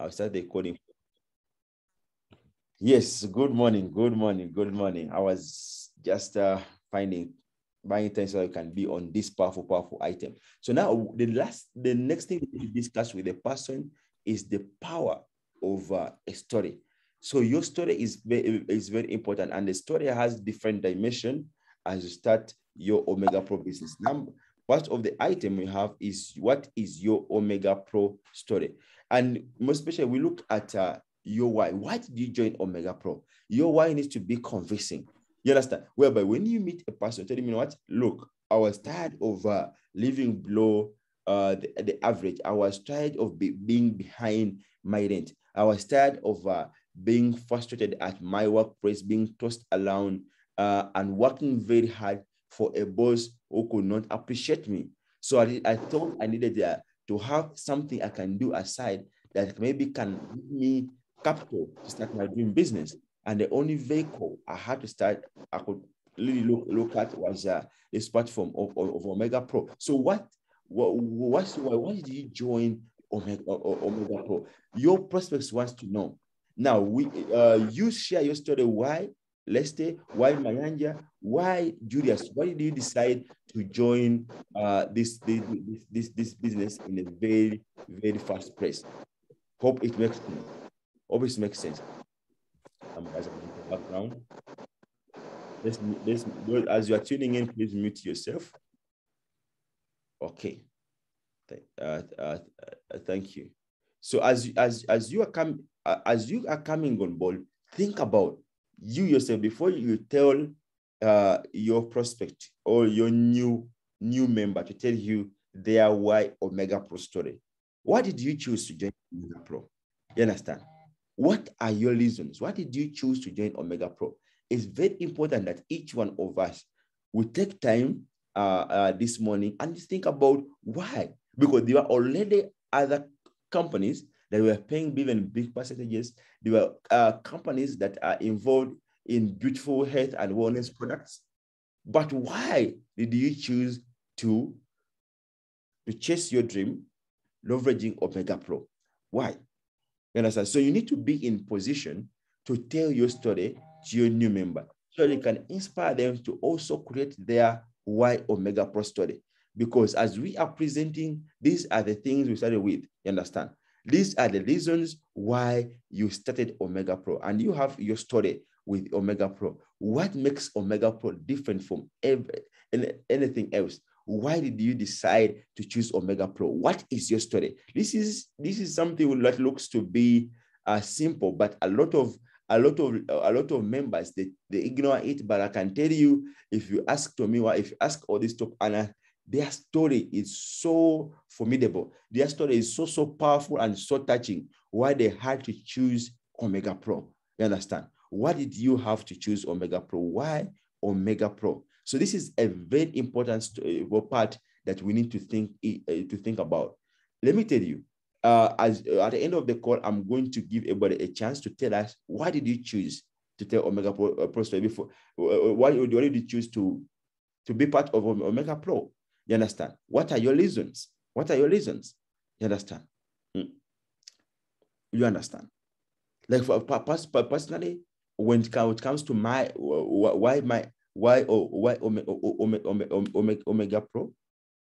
I'll start the coding. Yes, good morning, good morning, good morning. I was just buying things so I can be on this powerful item. So now the next thing we discuss with the person is the power of a story. So your story is very important, and the story has different dimension as you start your Omega Pro business. Now, part of the item we have is what is your Omega Pro story, and most especially we look at your why. Why did you join Omega Pro? Your why needs to be convincing. You understand? Whereby when you meet a person, tell him, you know what? Look, I was tired of living below the average. I was tired of being behind my rent. I was tired of being frustrated at my workplace, being tossed around and working very hard for a boss who could not appreciate me. So I thought I needed to have something I can do aside that maybe can give me capital to start my dream business. And the only vehicle I had to start, I could really look at was this platform of Omega Pro. So why did you join Omega Pro? Your prospects wants to know. Now you share your story. Why Leste? Why Mayanja? Why Julius? Why did you decide to join this business in a very fast pace? Hope it makes sense. Always makes sense. As a background, as you are tuning in, please mute yourself. Okay. Thank you. So as you are coming on board, think about you yourself before you tell your prospect or your new member to tell you their why Omega Pro story. Why did you choose to join Omega Pro? You understand? What are your reasons? Why did you choose to join Omega Pro? It's very important that each one of us will take time this morning and think about why. Because there are already other companies that were paying even big percentages. There were companies that are involved in beautiful health and wellness products. But why did you choose to chase your dream, leveraging Omega Pro? Why? You understand? So you need to be in position to tell your story to your new member so you can inspire them to also create their why Omega Pro story. Because as we are presenting, these are the things we started with. You understand? These are the reasons why you started Omega Pro, and you have your story with Omega Pro. What makes Omega Pro different from anything else? Why did you decide to choose Omega Pro? What is your story? This is something that looks to be simple, but a lot of members they ignore it. But I can tell you, if you ask Tomiwa, if you ask all these top Anna, their story is so formidable. Their story is so powerful and so touching. Why they had to choose Omega Pro? You understand? Why did you have to choose Omega Pro? Why Omega Pro? So this is a very important part that we need to think about. Let me tell you, as at the end of the call, I'm going to give everybody a chance to tell us why did you choose to tell Omega Pro story before? Why did you choose to be part of Omega Pro? You understand? What are your reasons? What are your reasons? You understand? You understand? Like for personally, when it comes to my why Omega Pro,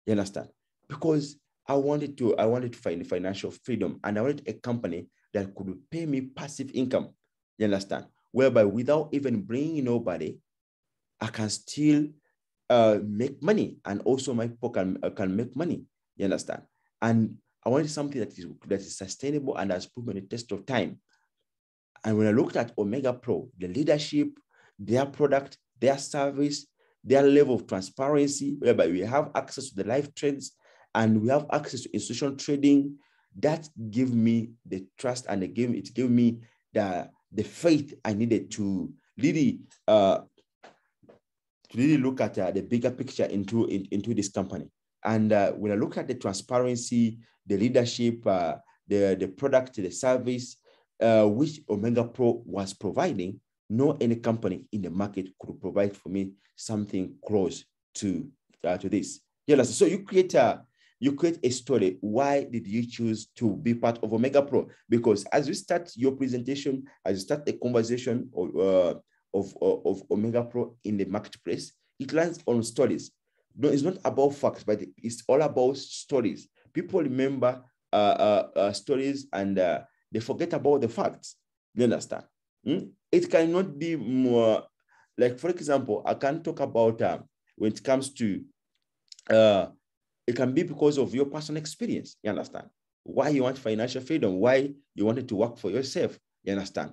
you understand? Because I wanted to find financial freedom, and I wanted a company that could pay me passive income. You understand? Whereby without even bringing nobody, I can still make money, and also my pocket can make money. You understand? And I wanted something that is sustainable and has proven the test of time. And when I looked at Omega Pro, the leadership, their product, their service, their level of transparency, whereby we have access to the live trades and we have access to institutional trading, that gave me the trust, and it gave me the faith I needed to really look at the bigger picture into this company. And when I look at the transparency, the leadership, the product, the service, which Omega Pro was providing, no any company in the market could provide for me something close to this. Yeah, so you create you create a story. Why did you choose to be part of Omega Pro? Because as you start your presentation, as you start a conversation of Omega Pro in the marketplace, it lands on stories. No, it's not about facts, but it's all about stories. People remember stories, and they forget about the facts. You understand? It cannot be more, like, for example, I can talk about when it comes to it can be because of your personal experience. You understand? Why you want financial freedom, why you wanted to work for yourself. You understand?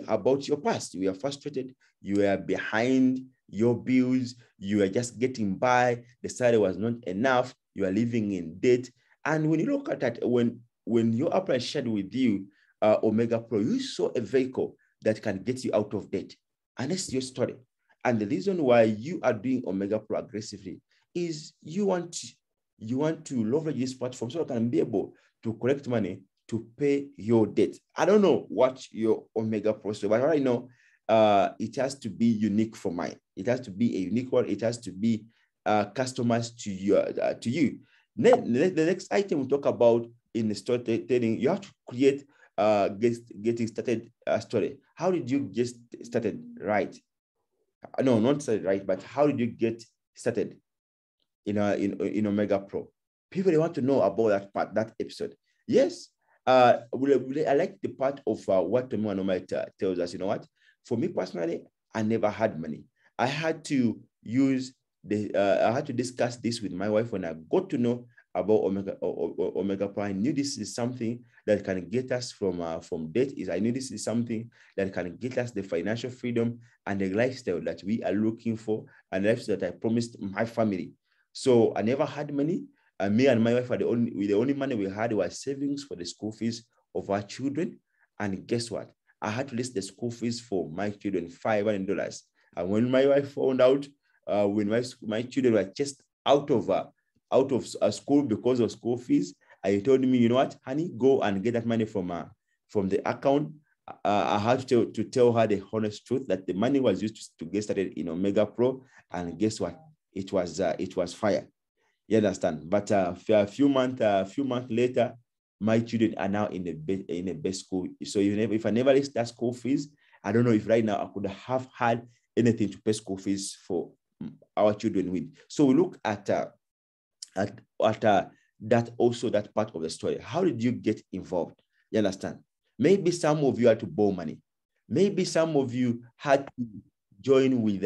About your past. You are frustrated, you are behind your bills, you are just getting by, the salary was not enough, you are living in debt. And when you look at that, when your upline shared with you Omega Pro, you saw a vehicle that can get you out of debt. And that's your story. And the reason why you are doing Omega Pro aggressively is you want to leverage this platform so you can be able to collect money to pay your debt. I don't know what your Omega Pro is, but right now, it has to be unique for mine. It has to be a unique one. It has to be customized to you. The next item we talk about in the storytelling, you have to create getting started story. How did you get started? Right? No, not started right, but how did you get started in Omega Pro? People, they want to know about that part, that episode. Yes, I like the part of what Tomi Wanoma tells us. You know what? For me personally, I never had money. I had to I had to discuss this with my wife when I got to know about Omega Pro. I knew this is something that can get us from debt. I knew this is something that can get us the financial freedom and the lifestyle that we are looking for, and the lifestyle that I promised my family. So I never had money. And me and my wife the only money we had was savings for the school fees of our children. And guess what? I had to list the school fees for my children, $500. And when my wife found out, when my children were just out of school because of school fees, I told me, you know what, honey, go and get that money from the account. I had to tell her the honest truth that the money was used to get started in Omega Pro, and guess what? It was fire. You understand? But a few months later, my children are now in the best school. So if I never list that school fees, I don't know if right now I could have had anything to pay school fees for our children with. So we look at that also, that part of the story. How did you get involved? You understand? Maybe some of you had to borrow money. Maybe some of you had to join with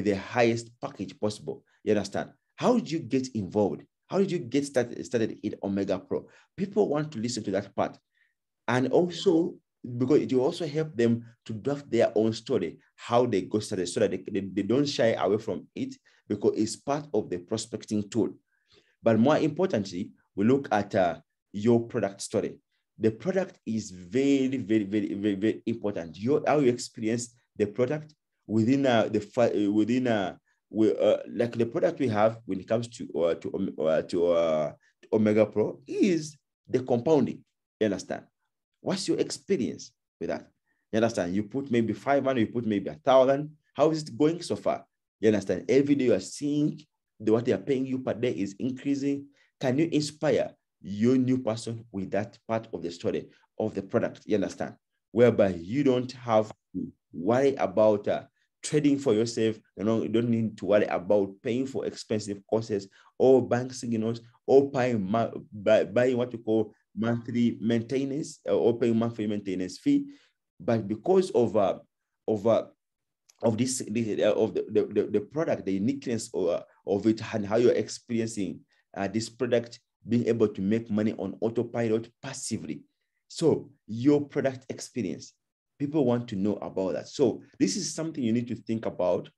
the highest package possible. You understand? How did you get involved? How did you get started in Omega Pro? People want to listen to that part. And also, because it will also help them to draft their own story, how they got started, so that they don't shy away from it, because it's part of the prospecting tool. But more importantly, we look at your product story. The product is very, very, very, very, very important. How you experience the product within like the product we have when it comes to Omega Pro is the compounding. You understand? What's your experience with that? You understand? You put maybe 500, you put maybe 1,000. How is it going so far? You understand? Every day you are seeing what they are paying you per day is increasing. Can you inspire your new person with that part of the story of the product? You understand? Whereby you don't have to worry about trading for yourself. You don't need to worry about paying for expensive courses or bank signals or buying what you call monthly maintenance or paying monthly maintenance fee. But because of the product, the uniqueness of it, and how you're experiencing this product being able to make money on autopilot passively. So your product experience, people want to know about that. So this is something you need to think about,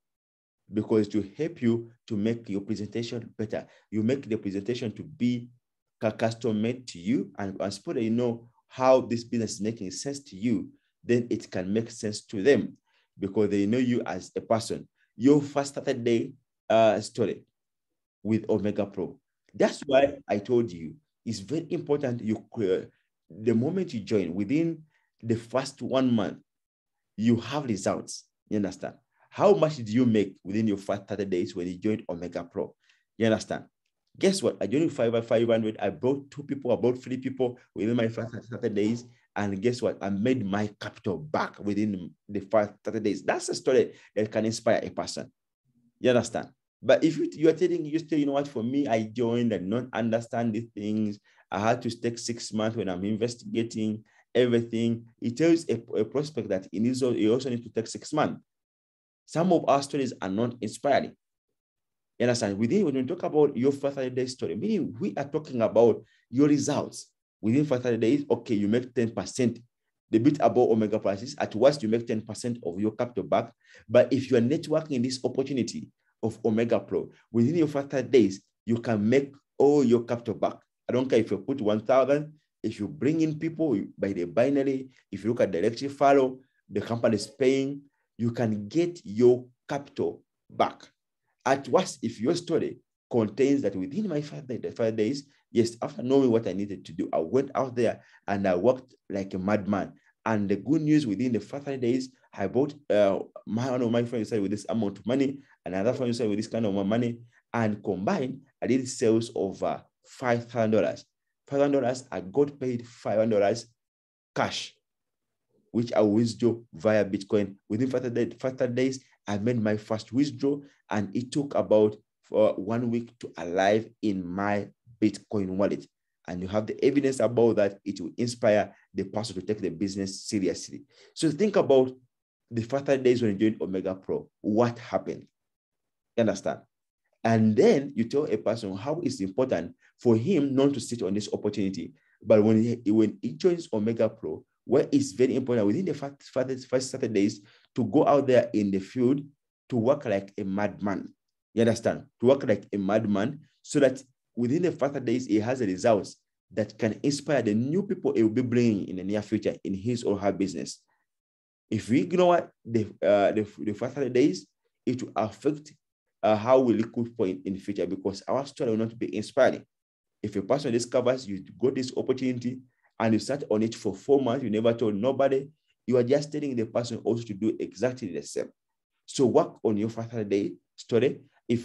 because to help you to make your presentation better, you make the presentation to be custom made to you, and suppose that you know how this business is making sense to you, then it can make sense to them, because they know you as a person. Your first Saturday story with Omega Pro. That's why I told you it's very important. The moment you join, within the first 1 month, you have results. You understand? How much did you make within your first 30 days when you joined Omega Pro? You understand? Guess what? I joined 500. I brought 2 people, I brought 3 people within my first 30 days. And guess what? I made my capital back within the first 30 days. That's a story that can inspire a person. You understand? But if you are telling you still, you know what, for me, I joined and not understand these things. I had to take 6 months when I'm investigating everything. It tells a prospect that you also need to take 6 months. Some of our stories are not inspiring. You understand? When we talk about your first 30 days story, meaning we are talking about your results within 30 days. Okay, you make 10%. The bit above Omega prices, at worst, you make 10% of your capital back. But if you are networking in this opportunity of Omega Pro, within your first 30 days, you can make all your capital back. I don't care if you put 1,000, if you bring in people by the binary, if you look at direct follow, the company is paying, you can get your capital back. At worst, if your story contains that within my 5 days, yes, after knowing what I needed to do, I went out there and I worked like a madman. And the good news, within the 5 days, I bought one of my friends with this amount of money, another friend with this kind of money, and combined, I did sales of $5,000. $500, I got paid $500 cash, which I withdrew via Bitcoin. Within 5 days, I made my first withdrawal, and it took about 1 week to arrive in my Bitcoin wallet. And you have the evidence about that. It will inspire the person to take the business seriously. So think about the first 30 days when you joined Omega Pro. What happened? You understand? And then you tell a person how it's important for him not to sit on this opportunity. But when he joins Omega Pro, where it's very important within the first 30 days to go out there in the field to work like a madman. You understand? To work like a madman so that within the first 30 days, he has the results that can inspire the new people he will be bringing in the near future in his or her business. If we ignore the first 30 days, it will affect how we look for in the future, because our story will not be inspiring. If a person discovers you got this opportunity and you start on it for 4 months, you never told nobody, you are just telling the person also to do exactly the same. So work on your first 30-day story. If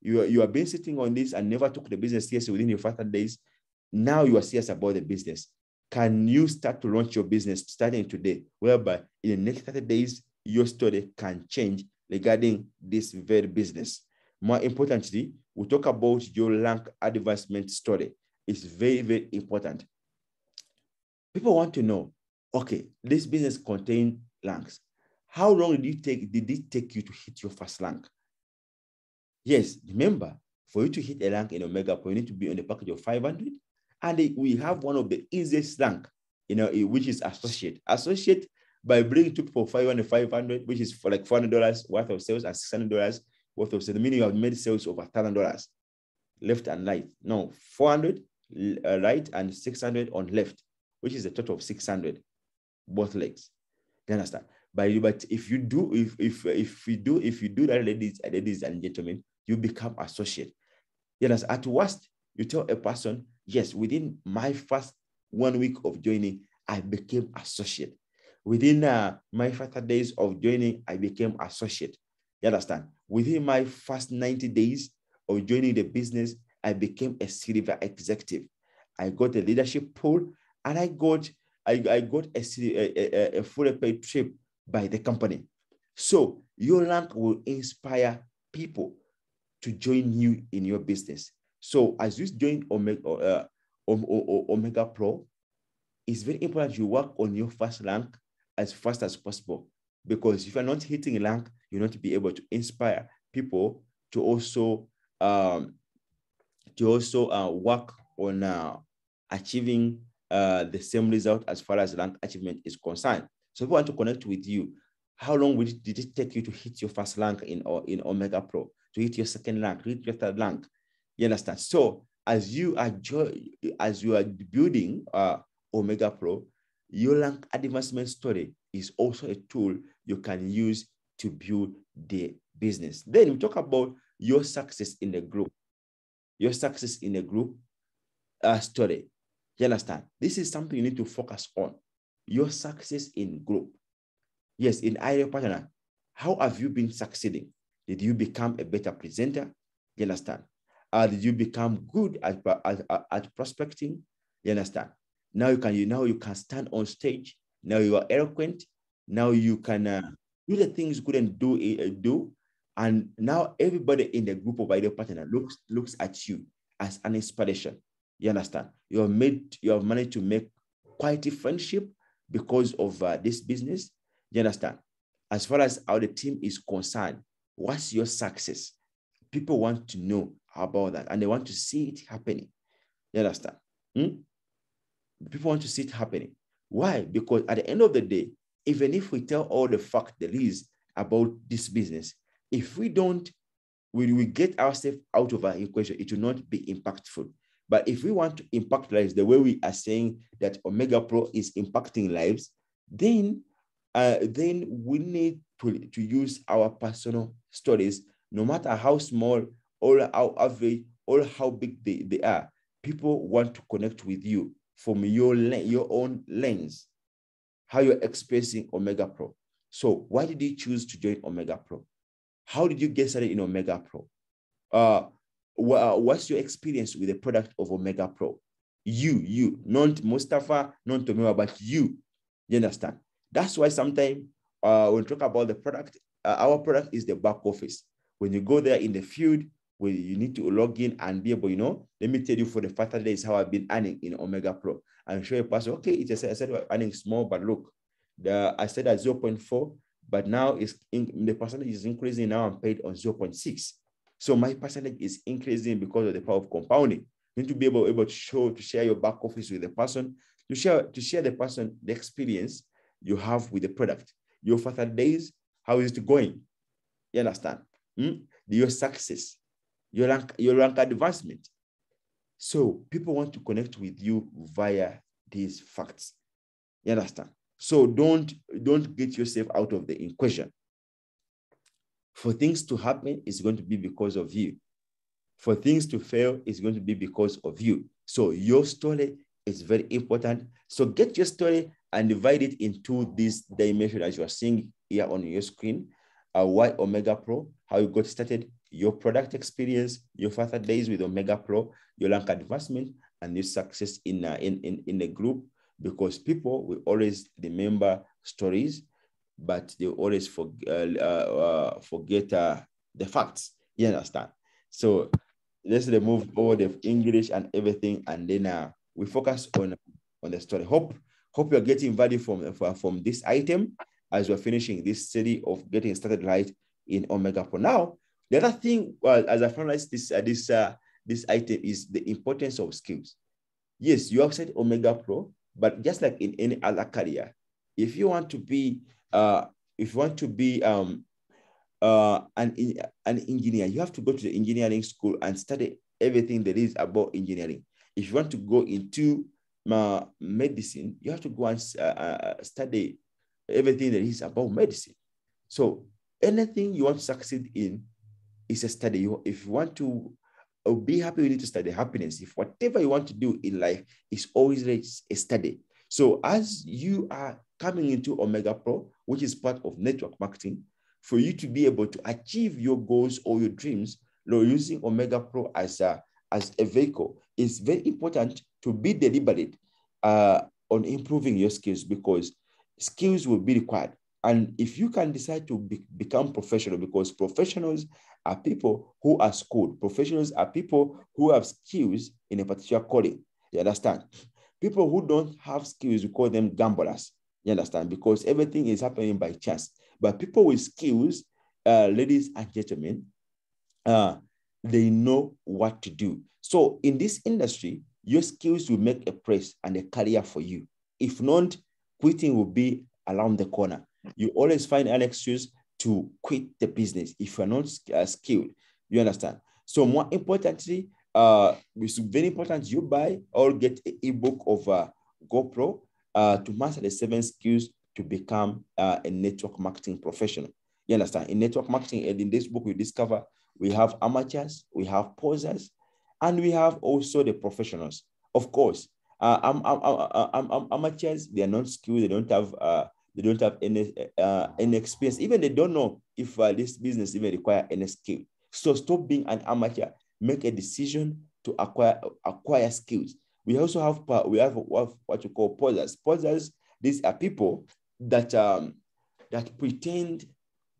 you have been sitting on this and never took the business seriously within your first 30 days, now you are serious about the business. Can you start to launch your business starting today, whereby in the next 30 days, your story can change regarding this very business? More importantly, we talk about your rank advancement story. It's very, very important. People want to know, okay, this business contains ranks. How long did it take you to hit your first rank? Yes, remember, for you to hit a rank in Omega Pro, you need to be on the package of 500. And we have one of the easiest rank, which is associate. Associate, by bringing 2 people 500, which is for like $400 worth of sales and $600 worth of sales, meaning you have made sales over $1,000 left and right. No, 400 right and 600 on left, which is a total of 600 both legs. You understand? But if you do that, ladies and gentlemen, you become associate. You understand? At worst, you tell a person, yes, within my first 1 week of joining, I became associate. Within my first 30 days of joining, I became associate. You understand? Within my first 90 days of joining the business, I became a silver executive. I got a leadership pool, and I got a fully paid trip by the company. So your rank will inspire people to join you in your business. So as you join Omega Pro, it's very important you work on your first rank as fast as possible, because if you're not hitting rank, you're not be able to inspire people to also work on achieving the same result as far as rank achievement is concerned. So if you want to connect with you, how long did it take you to hit your first rank in Omega Pro, to hit your second rank, to hit your third rank? You understand? So as you are building Omega Pro, your rank advancement story is also a tool you can use to build the business. Then we talk about your success in the group. Your success in a group story. You understand? This is something you need to focus on. Your success in group. Yes, in Ideal Partner, how have you been succeeding? Did you become a better presenter? You understand? Did you become good at prospecting? You understand? Now you can stand on stage. Now you are eloquent. Now you can do the things you couldn't do. And now everybody in the group of ideal partner looks at you as an inspiration. You understand? You have managed to make quality friendship because of this business. You understand? As far as how the team is concerned, what's your success? People want to know about that and they want to see it happening. You understand? People want to see it happening. Why? Because at the end of the day, even if we tell all the fact there is about this business, if we don't, we get ourselves out of our equation, it will not be impactful. But if we want to impact lives the way we are saying that Omega Pro is impacting lives, then we need to use our personal stories, no matter how small or how average or how big they are. People want to connect with you from your own lens, how you're expressing Omega Pro. So why did you choose to join Omega Pro? How did you get started in Omega Pro? What's your experience with the product of Omega Pro? You, not Mustafa, not Tomiwa, but you understand? That's why sometimes when we talk about the product, our product is the back office. When you go there in the field, where you need to log in and be able, let me tell you for the past days how I've been earning in Omega Pro. I'm sure a person, okay, I said earning small, but look, I said at 0.4, but now the percentage is increasing. Now I'm paid on 0.6. So my percentage is increasing because of the power of compounding. You need to be able to share your back office with the person, to share the person the experience you have with the product. Your further days, how is it going? You understand? Your success, your rank advancement. So people want to connect with you via these facts. You understand? So don't get yourself out of the equation. For things to happen, it's going to be because of you. For things to fail, it's going to be because of you. So your story is very important. So get your story and divide it into this dimension as you are seeing here on your screen. Why Omega Pro, how you got started, your product experience, your further days with Omega Pro, your rank advancement, and your success in the group. Because people will always remember stories, but they always forget the facts. You understand? So let's remove all the English and everything, and then we focus on the story. Hope you're getting value from this item as we're finishing this study of getting started right in Omega Pro. Now, the other thing, as I finalize this item, is the importance of skills. Yes, you have said Omega Pro, but just like in any other career, if you want to be an engineer, you have to go to the engineering school and study everything there is about engineering. If you want to go into medicine, you have to go and study everything there is about medicine. So anything you want to succeed in is a study. If you want to be happy, you need to study happiness. If whatever you want to do in life is always a study. So as you are coming into Omega Pro, which is part of network marketing, for you to be able to achieve your goals or your dreams, using Omega Pro as a vehicle, it's very important to be deliberate on improving your skills, because skills will be required. And if you can decide to become professional, because professionals are people who are schooled. Professionals are people who have skills in a particular calling. You understand? People who don't have skills, we call them gamblers. You understand? Because everything is happening by chance. But people with skills, ladies and gentlemen, they know what to do. So in this industry, your skills will make a place and a career for you. If not, quitting will be around the corner. You always find an excuse to quit the business if you're not skilled. You understand? So more importantly, it's very important you buy or get an ebook of GoPro to master the 7 skills to become a network marketing professional. You understand? In network marketing, and in this book, we discover we have amateurs, we have posers, and we have also the professionals. Of course, amateurs, they are not skilled, they don't have any experience. Even they don't know if this business even require any skill. So stop being an amateur. make a decision to acquire skills. We also have what you call posers. Posers, these are people that that pretend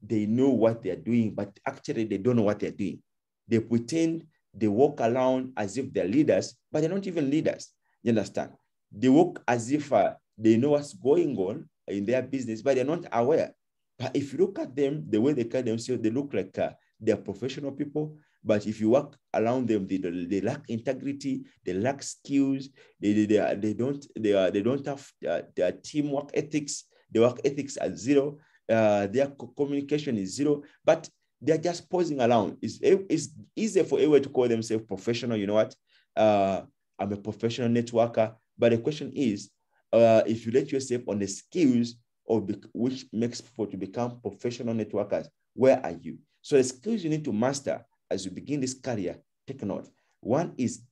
they know what they're doing, but actually they don't know what they're doing. They pretend they walk around as if they're leaders, but they're not even leaders. You understand? They walk as if they know what's going on in their business, but they're not aware. But if you look at them, the way they carry themselves, they look like they're professional people. But if you walk around them, they lack integrity, they lack skills, they don't have their teamwork ethics. Their work ethics are zero. Their communication is zero. But they're just posing around. It's easier for everyone to call themselves professional. You know what? I'm a professional networker. But the question is, if you let yourself on the skills which makes people to become professional networkers, where are you? So the skills you need to master as you begin this career, take note. One is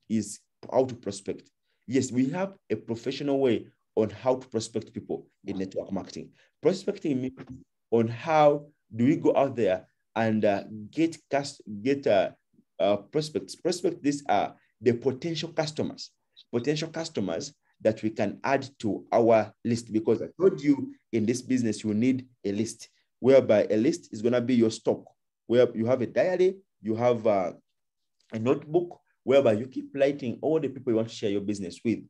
how to prospect. Yes, we have a professional way on how to prospect people in network marketing. Prospecting means on how do we go out there and get prospects. These are the potential customers that we can add to our list, because I told you in this business, you need a list, whereby a list is going to be your stock, where you have a diary, you have a notebook, whereby you keep writing all the people you want to share your business with.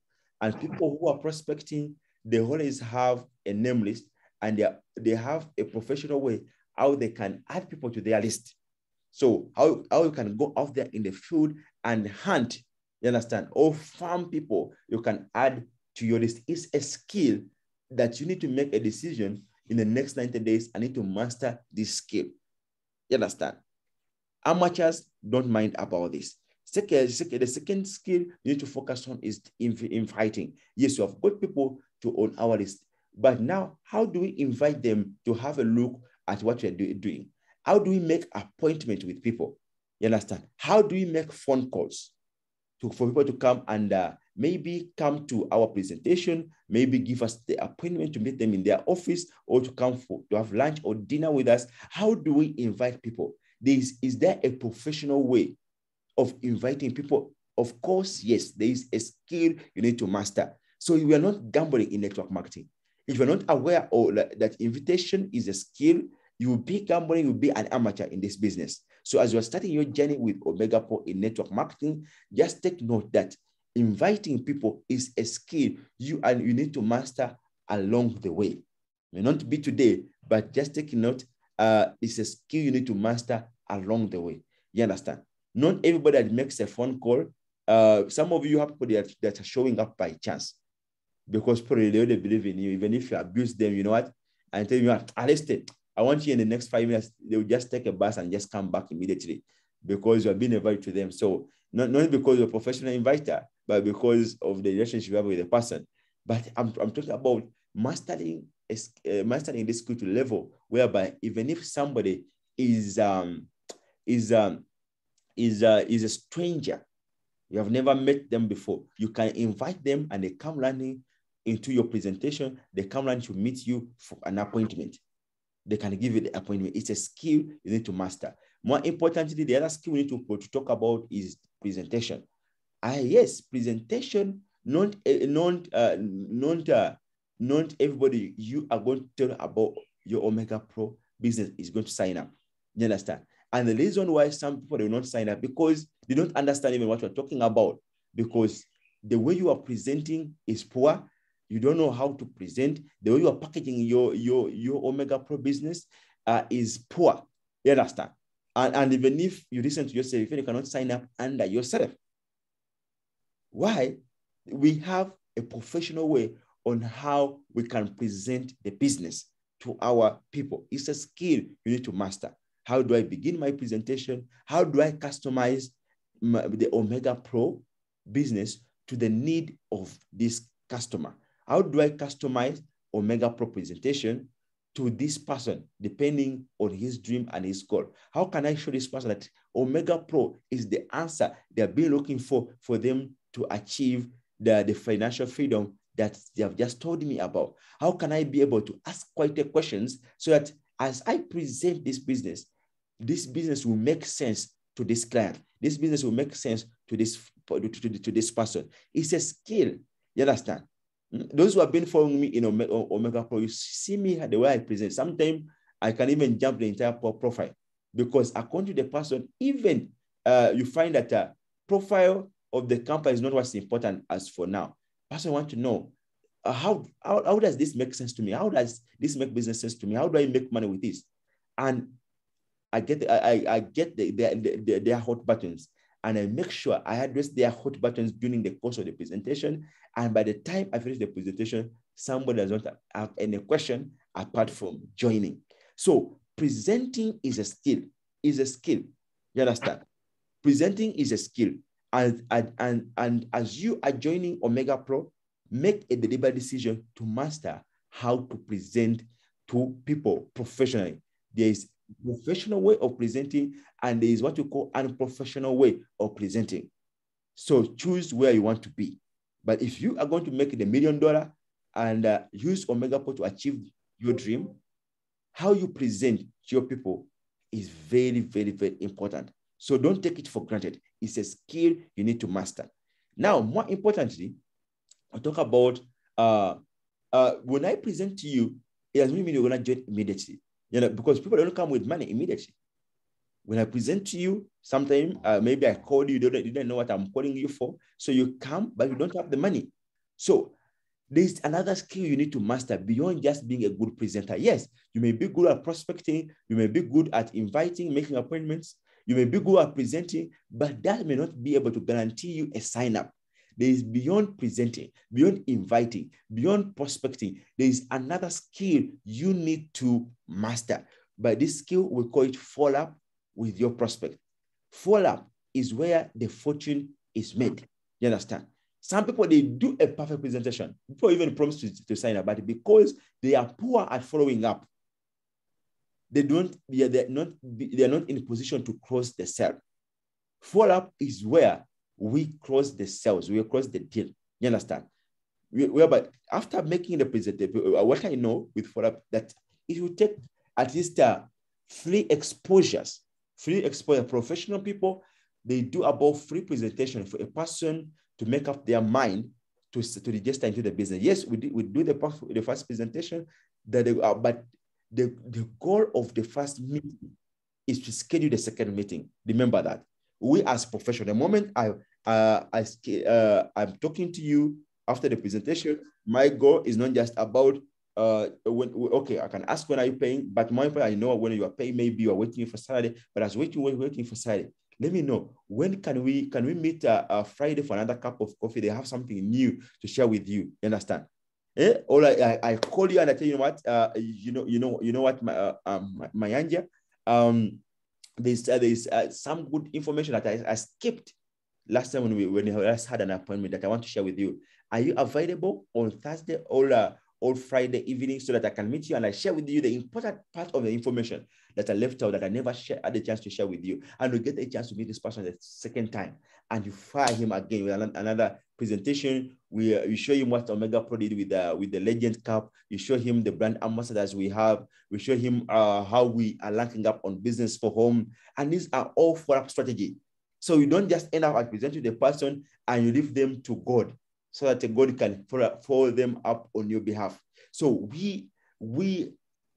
And people who are prospecting, they always have a name list, and they have a professional way how they can add people to their list. So how you can go out there in the field and hunt, you understand, or farm people you can add to your list. It's a skill that you need to make a decision in the next 90 days. I need to master this skill. You understand? Amateurs don't mind about this. The second skill you need to focus on is inviting. Yes, you have got people on our list, but now how do we invite them to have a look at what we're doing? How do we make appointment with people? You understand? How do we make phone calls for people to come and maybe come to our presentation, maybe give us the appointment to meet them in their office, or to come to have lunch or dinner with us? How do we invite people? Is there a professional way of inviting people? Of course, yes, there is a skill you need to master. So you are not gambling in network marketing. If you're not aware of that invitation is a skill, you will be gambling, you will be an amateur in this business. So as you're starting your journey with Omega Pro in network marketing, just take note that inviting people is a skill you need to master along the way. It may not be today, but just take note, it's a skill you need to master along the way. You understand? Not everybody that makes a phone call. Some of you have people that are showing up by chance, because probably they don't believe in you, even if you abuse them, you know what? And tell you, Arrested. I want you in the next 5 minutes. They will just take a bus and just come back immediately, because you have been invited to them. So not because you're a professional inviter, but because of the relationship you have with the person. But I'm talking about mastering this skill to level whereby even if somebody is a stranger, you have never met them before, you can invite them and they come running into your presentation. They come running to meet you for an appointment. They can give you the appointment. It's a skill you need to master. More importantly, the other skill we need to talk about is presentation. Yes, presentation. Not everybody you are going to tell about your Omega Pro business is going to sign up. You understand? And the reason why some people will not sign up, because they don't understand even what we're talking about, because the way you are presenting is poor. You don't know how to present. The way you are packaging your Omega Pro business is poor. You understand? And even if you listen to yourself, if you cannot sign up under yourself. Why? We have a professional way on how we can present the business to our people. It's a skill you need to master. How do I begin my presentation? How do I customize the Omega Pro business to the need of this customer? How do I customize Omega Pro presentation to this person, depending on his dream and his goal? How can I show this person that Omega Pro is the answer they've been looking for them to achieve the financial freedom that they have just told me about? How can I be able to ask quite questions so that as I present this business will make sense to this client. This business will make sense to this person. It's a skill. You understand? Those who have been following me in Omega Pro, you see me the way I present. Sometimes I can even jump the entire profile because according to the person, even you find that profile of the company is not what's important as for now. Person want to know how does this make sense to me? How does this make business sense to me? How do I make money with this? And I get their hot buttons, and I make sure I address their hot buttons during the course of the presentation. And by the time I finish the presentation, somebody does not have any question apart from joining. So presenting is a skill. You understand? Presenting is a skill. And as you are joining Omega Pro, make a deliberate decision to master how to present to people professionally. There is professional way of presenting, and there is what you call unprofessional way of presenting. So choose where you want to be. But if you are going to make it $1 million and use Omega Pro to achieve your dream, how you present to your people is very, very, very important. So don't take it for granted. It's a skill you need to master. Now, more importantly, I'll talk about when I present to you, it doesn't mean you're going to join immediately. Because people don't come with money immediately. When I present to you, sometimes maybe I called you, you didn't know what I'm calling you for. So you come, but you don't have the money. So there's another skill you need to master beyond just being a good presenter. Yes, you may be good at prospecting. You may be good at inviting, making appointments. You may be good at presenting, but that may not be able to guarantee you a sign up. There is beyond presenting, beyond inviting, beyond prospecting. There is another skill you need to master. By this skill, we call it follow-up with your prospect. Follow-up is where the fortune is made. You understand? Some people, they do a perfect presentation before even promise to sign up, but because they are poor at following up, they're not in a position to close the sale. Follow-up is where we close the sales, we close the deal. You understand? But after making the presentation, what I know with follow-up, that it will take at least 3 exposures. Professional people, they do about 3 presentations for a person to make up their mind to register into the business. Yes, we do the first presentation, but the goal of the first meeting is to schedule the second meeting. Remember that. We as professionals, the moment I'm talking to you after the presentation, my goal is not just about okay, I can ask when are you paying, but more important, I know when you are paying. Maybe you are waiting for Saturday, but as waiting for Saturday, let me know when can we meet Friday for another cup of coffee. They have something new to share with you. You understand? Or I call you and I tell you what, you know what, Mayanja, there's some good information that I skipped last time when we last had an appointment that I want to share with you. Are you available on Thursday or Friday evening so that I can meet you and I share with you the important part of the information that I left out that I never had the chance to share with you, and we get a chance to meet this person the second time, and you fire him again with another presentation. We show him what Omega Pro did with the Legend Cup. You show him the brand ambassadors we have. We show him how we are ranking up on Business for Home, and these are all follow-up strategy. So you don't just end up at presenting the person and you leave them to God so that God can follow them up on your behalf. So we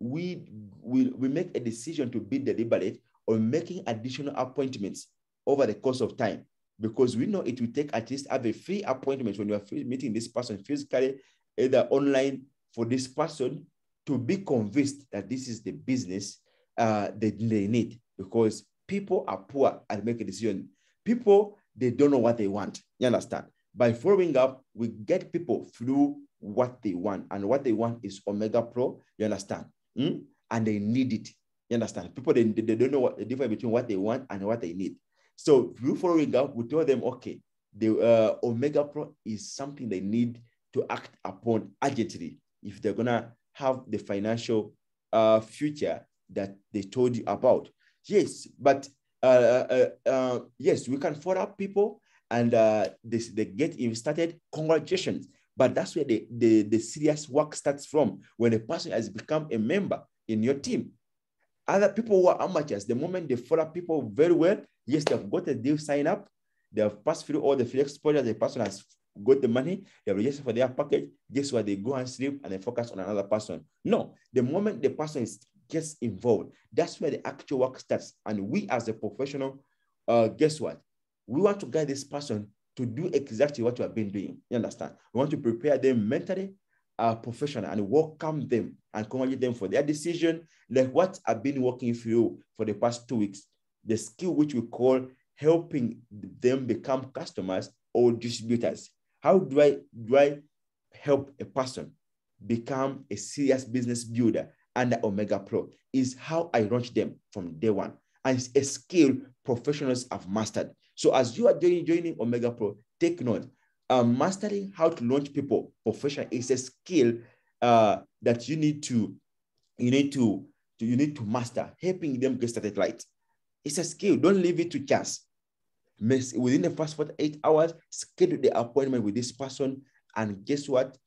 make a decision to be deliberate on making additional appointments over the course of time, because we know it will take at least have a free appointment when you are meeting this person physically, either online, for this person to be convinced that this is the business that they need, because people are poor at making a decision. People, they don't know what they want. You understand? By following up, we get people through what they want, and what they want is Omega Pro. You understand? And they need it. You understand? People, they don't know what the difference between what they want and what they need. So through following up, we tell them, okay, the Omega Pro is something they need to act upon urgently if they're gonna have the financial future that they told you about. Yes, but yes, we can follow up people and they get started. Congratulations. But that's where the serious work starts from, when a person has become a member in your team. Other people who are amateurs, the moment they follow people very well, Yes, they've got a deal sign up. They have passed through all the free exposure. The person has got the money. They have registered for their package. Guess what? They go and sleep and they focus on another person. No, the moment the person gets involved, that's where the actual work starts. And we as a professional, guess what? We want to guide this person to do exactly what you have been doing. You understand? We want to prepare them mentally, professional, and welcome them and congratulate them for their decision, like what I've been working through for the past 2 weeks. The skill which we call helping them become customers or distributors. How do I help a person become a serious business builder under Omega Pro? Is how I launch them from day one. And it's a skill professionals have mastered. So as you are joining Omega Pro, take note. Mastering how to launch people professionally is a skill that you need to master, helping them get started right. It's a skill. Don't leave it to chance. Within the first 48 hours, schedule the appointment with this person. And guess what?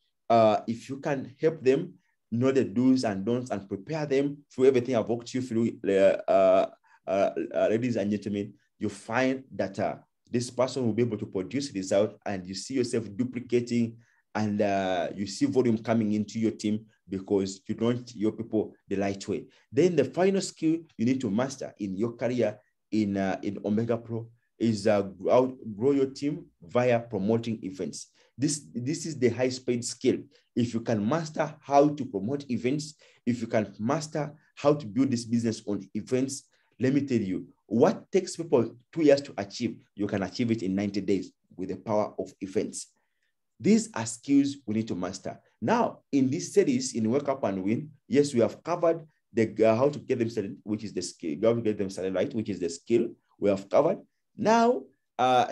If you can help them know the do's and don'ts and prepare them through everything I've walked you through, ladies and gentlemen, you find that this person will be able to produce results, and you see yourself duplicating, and you see volume coming into your team because you launch your people the right way. Then the final skill you need to master in your career in Omega Pro is grow your team via promoting events. This is the high-speed skill. If you can master how to promote events, if you can master how to build this business on events, let me tell you, what takes people 2 years to achieve, you can achieve it in 90 days with the power of events. These are skills we need to master. Now, in this series, in Wake Up and Win, yes, we have covered the how to get them started, which is the skill, how to get them started right, which is the skill we have covered. Now,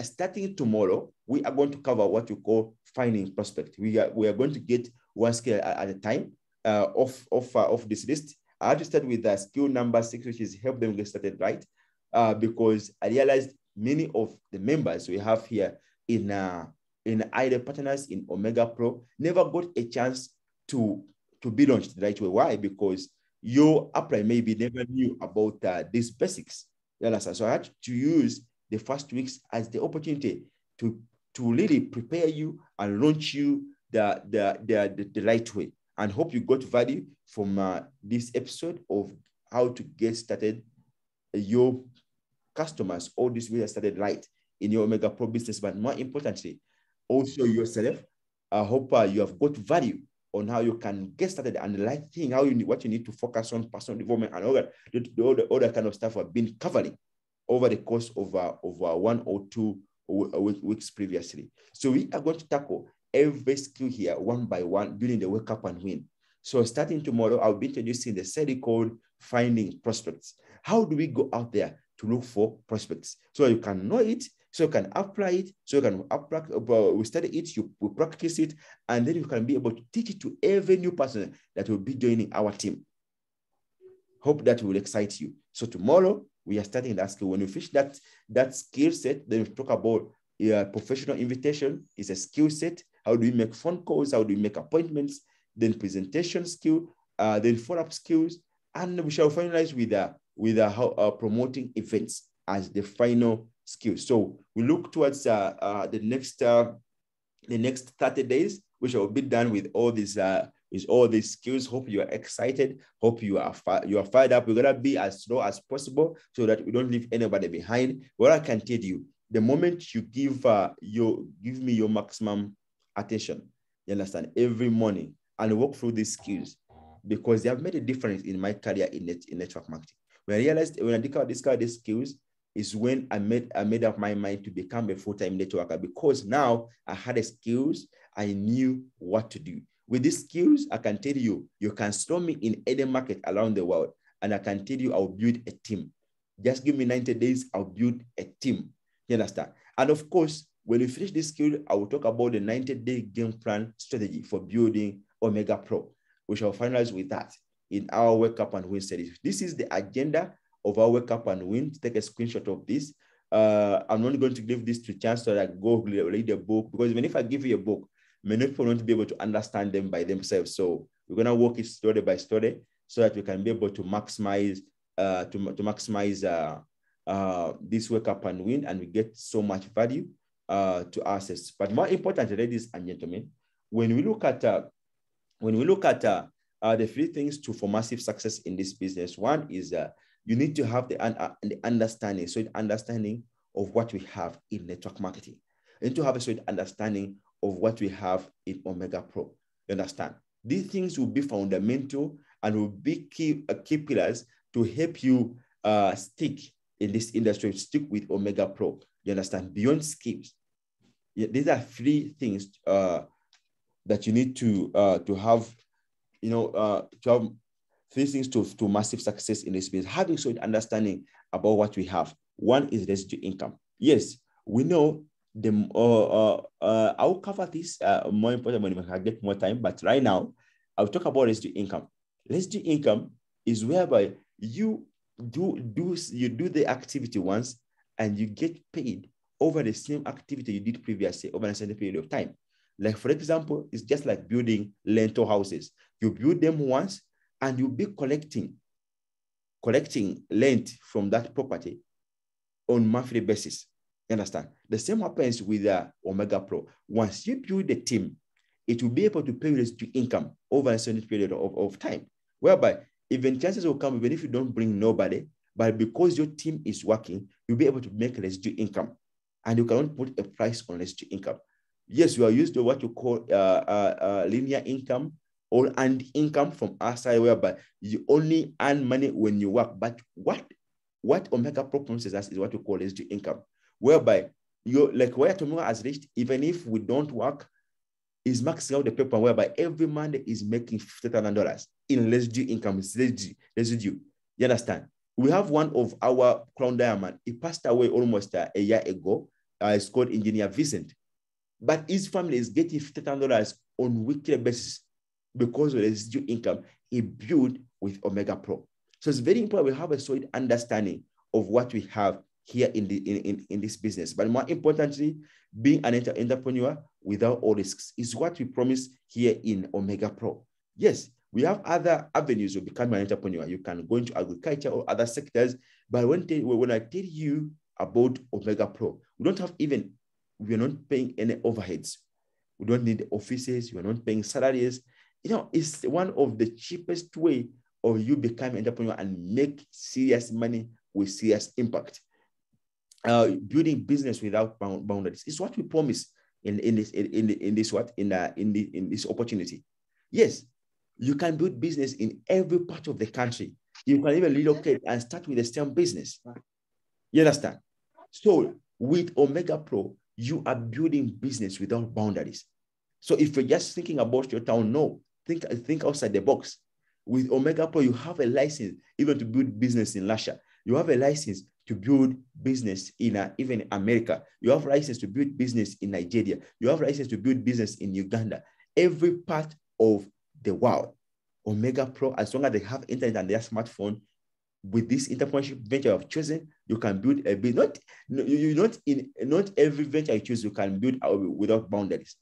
starting tomorrow, we are going to cover what you call finding prospect. We are going to get one skill at a time of this list. I have to start with skill number 6, which is help them get started right, because I realized many of the members we have here in either partners in Omega Pro never got a chance to be launched the right way. Why? Because your upline maybe never knew about these basics. You understand? So I had to use the first weeks as the opportunity to really prepare you and launch you the right way. And hope you got value from this episode of how to get started your customers, all this way started right in your Omega Pro business, but more importantly, also yourself. I hope you have got value on how you can get started and the right thing, what you need to focus on, personal development, and all the other kind of stuff I've been covering over the course of 1 or 2 weeks previously. So we are going to tackle every skill here one by one during the Wake Up and Win. So starting tomorrow, I'll be introducing the study called Finding Prospects. How do we go out there to look for prospects? So you can know it, so you can apply it, so you can we study it, we practice it, and then you can be able to teach it to every new person that will be joining our team. Hope that will excite you. So tomorrow, we are starting that skill. When we finish that skill set, then we talk about professional invitation. It's a skill set. How do we make phone calls? How do we make appointments? Then presentation skill, then follow-up skills, and we shall finalize with how promoting events as the final skill. So we look towards the next 30 days, we shall be done with all these skills. Hope you are excited. Hope you are fired up. We're gonna be as slow as possible so that we don't leave anybody behind. What I can tell you, the moment you give me your maximum attention, you understand, every morning, and walk through these skills, because they have made a difference in my career in network marketing. When I discovered these skills is when I made up my mind to become a full-time networker, because now I had the skills, I knew what to do. With these skills, I can tell you, you can store me in any market around the world, and I can tell you I'll build a team. Just give me 90 days, I'll build a team. You understand? And of course, when we finish this skill, I will talk about the 90-day game plan strategy for building Omega Pro. We shall finalize with that in our Wake Up and Win series. This is the agenda of our Wake Up and Win. Take a screenshot of this. I'm not going to give this to chance so that I go read the book, because even if I give you a book, many people won't be able to understand them by themselves. So we're going to work it story by story so that we can be able to maximize this wake up and win, and we get so much value to ourselves. But more importantly, ladies and gentlemen, when we look at the three things for massive success in this business, one is you need to have the understanding, so understanding of what we have in network marketing. You need to have a certain understanding of what we have in Omega Pro. You understand? These things will be fundamental and will be key pillars to help you stick in this industry, stick with Omega Pro. You understand? Beyond skills. Yeah, these are three things that you need to have, to have three things to massive success in this business. Having certain understanding about what we have. One is residual income. Yes, we know I'll cover this more important when I get more time, but right now I'll talk about residual income. Residual income is whereby you do the activity once and you get paid over the same activity you did previously over a certain period of time. Like, for example, it's just like building rental houses. You build them once and you'll be collecting rent from that property on monthly basis. You understand? The same happens with Omega Pro. Once you build the team, it will be able to pay you to income over a certain period of time, whereby even chances will come, even if you don't bring nobody, but because your team is working, you'll be able to make residual income, and you cannot put a price on residual income. Yes, you are used to what you call linear income or earned income from our side, whereby you only earn money when you work. But what Omega Pro promises us is what we call residual income, whereby you, like where Tomorrow has reached, even if we don't work, is maxing out the paper, whereby every Monday is making $50,000 in residual income, residue. You understand? We have one of our crown diamond. He passed away almost a year ago. It's called Engineer Vincent. But his family is getting $50,000 on weekly basis because of the residual income he built with Omega Pro. So it's very important we have a solid understanding of what we have here in this business. But more importantly, being an entrepreneur without all risks is what we promise here in Omega Pro. Yes, we have other avenues of becoming an entrepreneur. You can go into agriculture or other sectors. But when I tell you about Omega Pro, we're not paying any overheads. We don't need offices. We're not paying salaries. It's one of the cheapest way of you becoming an entrepreneur and make serious money with serious impact. Building business without boundaries is what we promise in this opportunity. Yes, you can build business in every part of the country. You can even relocate and start with the same business. You understand? So with Omega Pro, you are building business without boundaries. So if you're just thinking about your town, no, think outside the box. With Omega Pro, you have a license even to build business in Russia. You have a license to build business in even America. You have a license to build business in Nigeria. You have a license to build business in Uganda. Every part of the world, Omega Pro, as long as they have internet and their smartphone, with this entrepreneurship venture you have chosen, you can build a business. Not every venture you choose you can build without boundaries.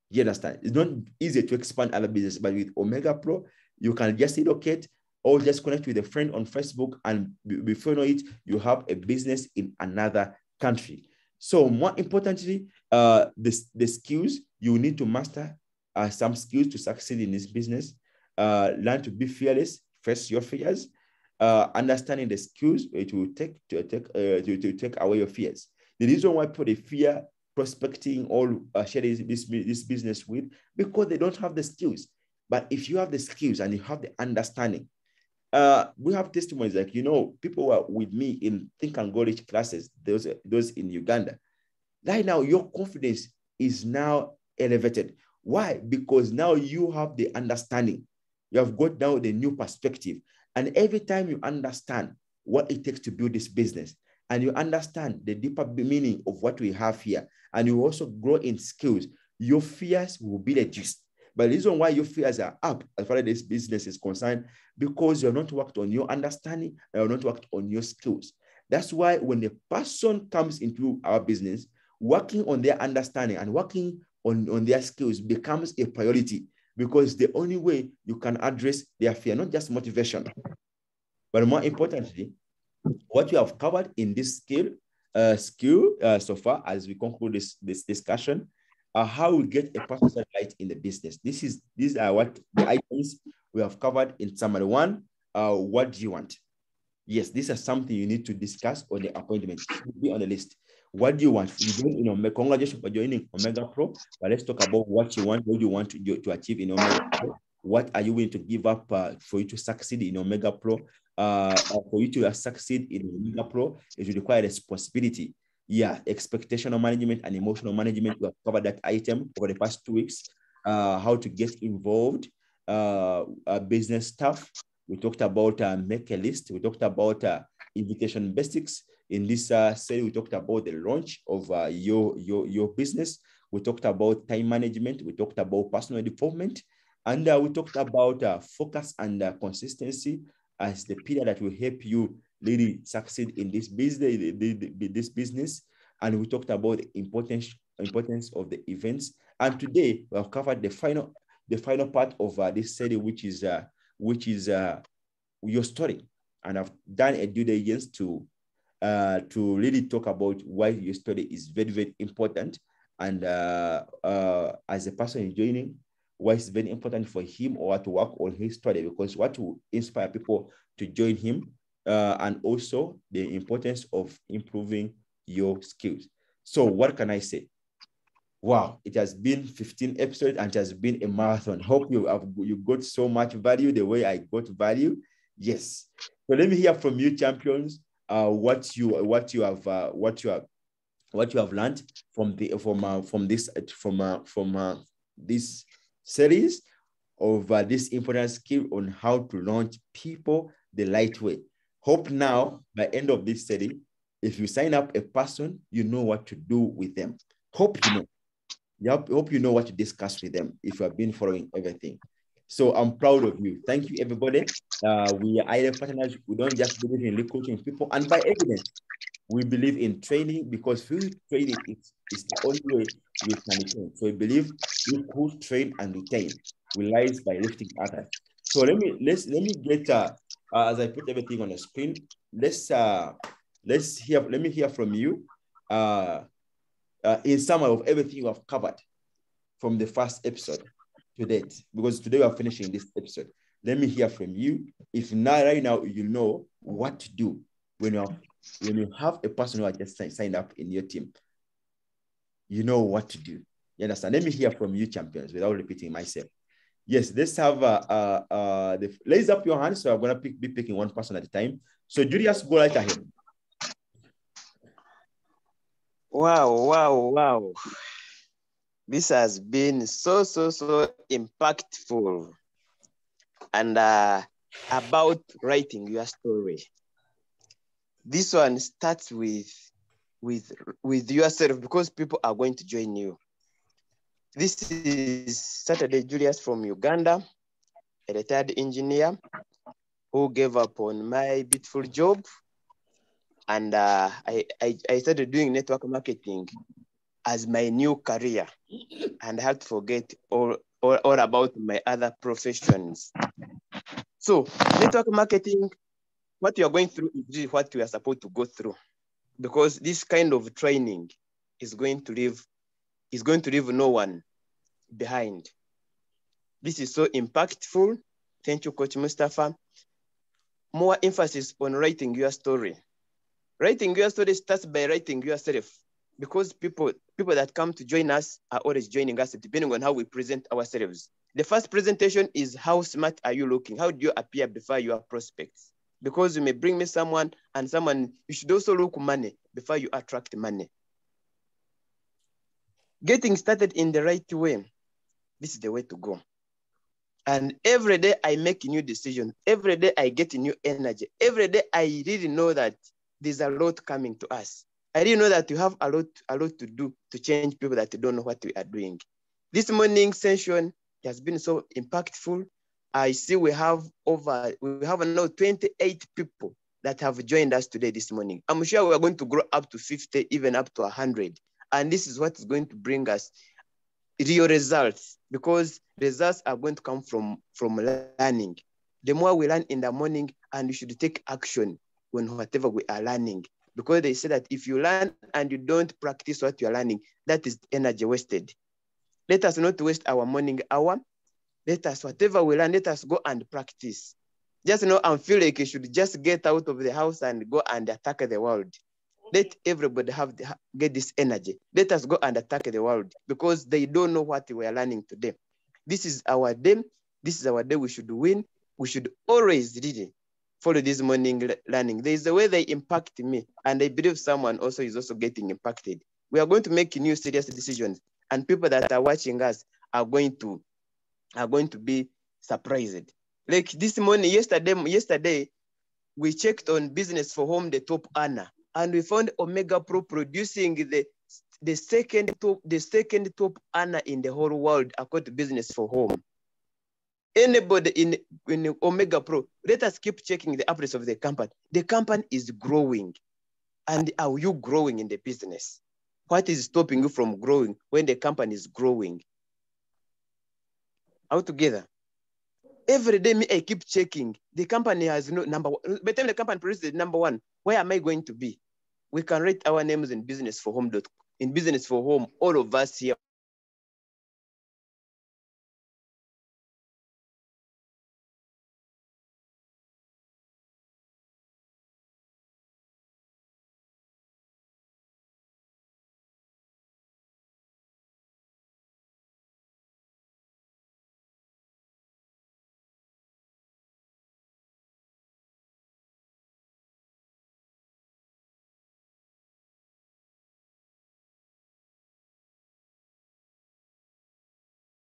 You understand? It's not easy to expand other business, but with Omega Pro, you can just relocate or just connect with a friend on Facebook, and before you know it, you have a business in another country. So more importantly, the skills you need to master some skills to succeed in this business. Learn to be fearless, face your fears. Understanding the skills it will take to take away your fears. The reason why people fear prospecting or share this business with, because they don't have the skills. But if you have the skills and you have the understanding, we have testimonies like, people who are with me in Think and Go Rich classes, those in Uganda. Right now, your confidence is now elevated. Why? Because now you have the understanding. You have got now the new perspective. And every time you understand what it takes to build this business, and you understand the deeper meaning of what we have here, and you also grow in skills, your fears will be reduced. But the reason why your fears are up as far as this business is concerned, because you're not worked on your understanding, and you're not worked on your skills. That's why when the person comes into our business, working on their understanding and working on their skills becomes a priority, because the only way you can address their fear, not just motivation, but more importantly, what we have covered in this skill so far as we conclude this discussion, how we get a personal light in the business. These are what the items we have covered in summary. One, what do you want? Yes, this is something you need to discuss on the appointment. It should be on the list. What do you want? You don't, congratulations for joining Omega Pro, but let's talk about what you want, what you want to achieve in Omega Pro. What are you willing to give up for you to succeed in Omega Pro? For you to succeed in Omega Pro, it will require responsibility. Yeah, expectational management and emotional management. We have covered that item over the past 2 weeks. How to get involved, business stuff. We talked about make a list. We talked about invitation basics. In this study, we talked about the launch of your business. We talked about time management. We talked about personal development. And we talked about focus and consistency as the pillar that will help you really succeed in this business. And we talked about the importance of the events. And today we have covered the final part of this study, which is your story. And I've done a due diligence to really talk about why your story is very, very important. And as a person joining, why it's very important for him or to work on his story, because what will inspire people to join him, and also the importance of improving your skills. So what can I say? Wow, it has been 15 episodes and it has been a marathon. Hope you got so much value the way I got value. Yes. So let me hear from you, champions, what you have learned from this series of this important skill on how to launch people the right way. Hope now, by end of this study, if you sign up a person, you know what to do with them. Hope you know. Hope you know what to discuss with them if you have been following everything. So I'm proud of you. Thank you, everybody. We are IDF partners. We don't just believe in coaching people, and by evidence, we believe in training, because through training is the only way we can retain. So we believe we could train and retain. We rise by lifting others. So let me get as I put everything on the screen. Let me hear from you. In summary of everything you have covered from the first episode to date, because today we are finishing this episode. Let me hear from you. If not right now, you know what to do when you have a person who has just signed up in your team. You know what to do. You understand? Let me hear from you, champions, without repeating myself. Yes, let's have raise up your hand. So I'm gonna be picking one person at a time. So Julius, go right ahead. Wow. This has been so impactful. And about writing your story. This one starts with yourself, because people are going to join you. This is Saturday Julius from Uganda, a retired engineer who gave up on my beautiful job. And I started doing network marketing as my new career, and I had to forget all about my other professions. So network marketing, what you are going through is what you are supposed to go through, because this kind of training is going to leave no one behind. This is so impactful. Thank you, Coach Mustafa. More emphasis on writing your story. Writing your story starts by writing yourself, because people that come to join us are always joining us depending on how we present ourselves. The first presentation is how smart are you looking? How do you appear before your prospects? Because you may bring me someone, you should also look money before you attract money. Getting started in the right way, this is the way to go. And every day I make a new decision. Every day I get a new energy. Every day I really know that there's a lot coming to us. I really know that you have a lot to do to change people that don't know what we are doing. This morning session has been so impactful. I see we have now 28 people that have joined us today this morning. I'm sure we are going to grow up to 50, even up to 100. And this is what is going to bring us real results, because results are going to come from learning. The more we learn in the morning, and you should take action. on whatever we are learning, because they say that if you learn and you don't practice what you're learning, that is energy wasted. Let us not waste our morning hour. Let us, whatever we learn, let us go and practice. Just know and feel like you should just get out of the house and go and attack the world. Let everybody get this energy. Let us go and attack the world, because they don't know what we are learning today. This is our day. This is our day. We should win. We should always really follow this morning learning. There is a way they impact me, and I believe someone also is also getting impacted. We are going to make new serious decisions, and people that are watching us are going to be surprised. Like this morning, yesterday, we checked on Business for Home, the top earner, and we found Omega Pro producing the second top earner in the whole world according to Business for Home. Anybody in Omega Pro, let us keep checking the updates of the company. The company is growing. And are you growing in the business? What is stopping you from growing when the company is growing? All together. Every day, I keep checking. The company has no number one. By the time the company produces the number one, where am I going to be? We can write our names in Business for Home. In Business for Home, all of us here.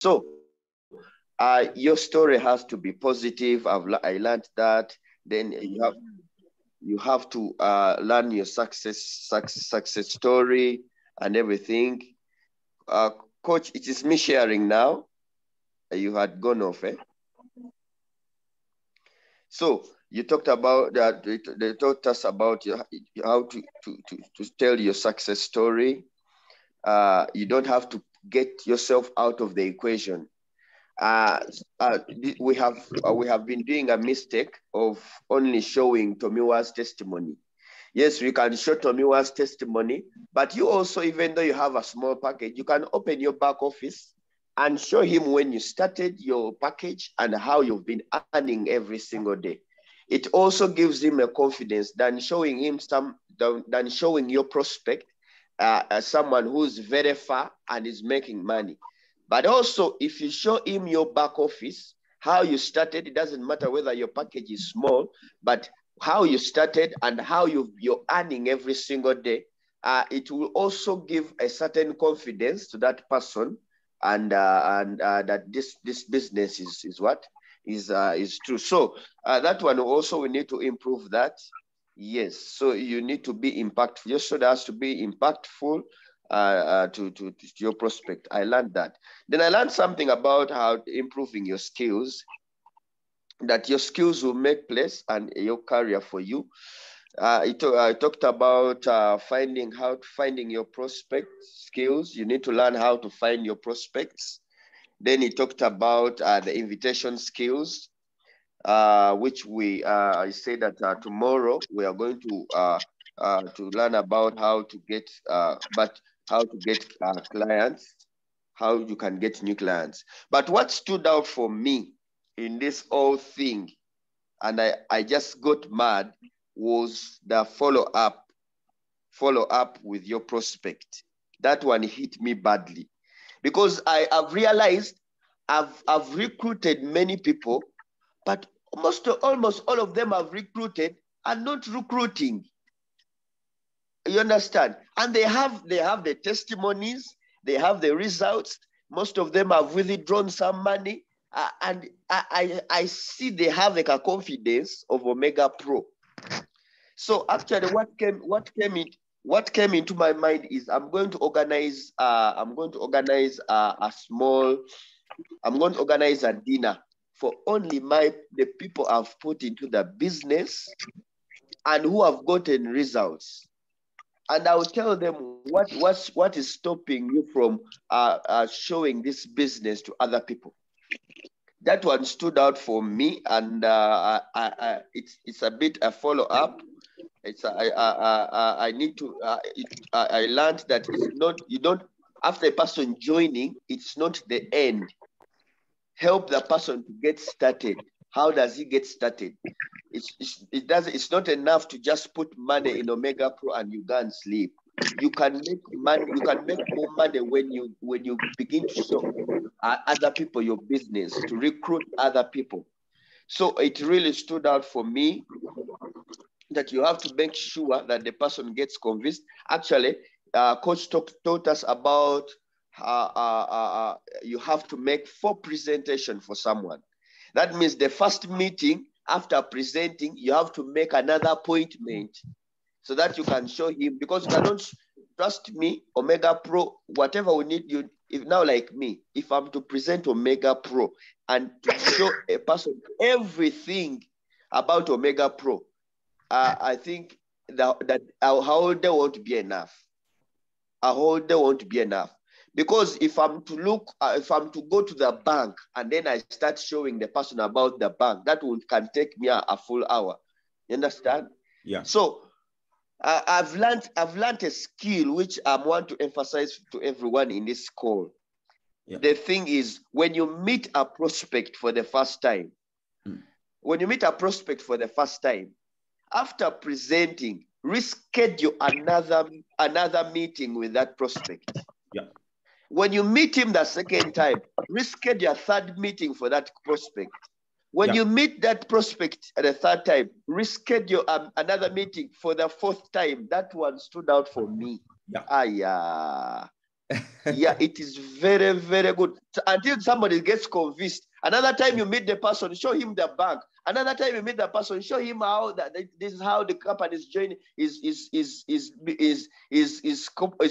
So your story has to be positive. I learned that. Then you have to learn your success story and everything. Coach, it is me sharing now. You had gone off, eh? So you talked about that. They taught us about how to tell your success story. You don't have to get yourself out of the equation. We have been doing a mistake of only showing Tomiwa's testimony. Yes, we can show Tomiwa's testimony, but you also, even though you have a small package, you can open your back office and show him when you started your package and how you've been earning every single day. It also gives him a confidence than showing him than showing your prospect as someone who's very far and is making money. But also, if you show him your back office, how you started, it doesn't matter whether your package is small, but how you started and how you're earning every single day, it will also give a certain confidence to that person, and that this business is true. So that one also, we need to improve that. Yes, so you need to be impactful. Your show has to be impactful to your prospect. I learned that. Then I learned something about how improving your skills, that your skills will make place and your career for you. I talked about finding your prospect skills. You need to learn how to find your prospects. Then he talked about the invitation skills, which I say that tomorrow we are going to learn about how to get clients, how you can get new clients. But what stood out for me in this whole thing, and I just got mad, was the follow up with your prospect. That one hit me badly, because I have realized I've recruited many people, but almost all of them I've recruited are not recruiting. You understand? And they have the testimonies, they have the results. Most of them have withdrawn some money, and I see they have like a confidence of Omega Pro. So actually, what came into my mind is I'm going to organize a dinner for only the people I've put into the business and who have gotten results. And I'll tell them what is stopping you from showing this business to other people. That one stood out for me, and it's a bit a follow-up. It's I need to. I learned that it's not, you don't, after a person joining, it's not the end. Help the person to get started. How does he get started? It's not enough to just put money in Omega Pro and you go and sleep. You can make money. You can make more money when you begin to show other people your business, to recruit other people. So it really stood out for me that you have to make sure that the person gets convinced. Actually, Coach taught us about you have to make 4 presentations for someone. That means the first meeting, after presenting, you have to make another appointment so that you can show him, because you cannot, trust me, Omega Pro, whatever we need, you, if now like me, if I'm to present Omega Pro and to show a person everything about Omega Pro, I think that a whole day won't be enough. A whole day won't be enough. Because if I'm to look, if I'm to go to the bank and then I start showing the person about the bank, that can take me a full hour. You understand? Yeah. So I've learned a skill which I want to emphasize to everyone in this call. Yeah. The thing is, when you meet a prospect for the first time, after presenting, reschedule another meeting with that prospect. Yeah. When you meet him the second time, reschedule a third meeting for that prospect. When you meet that prospect at the third time, reschedule another meeting for the fourth time. That one stood out for me. Yeah. Yeah, it is very, very good. So until somebody gets convinced. Another time you meet the person, show him the bank. Another time you meet the person, show him how this is how the company is joining, is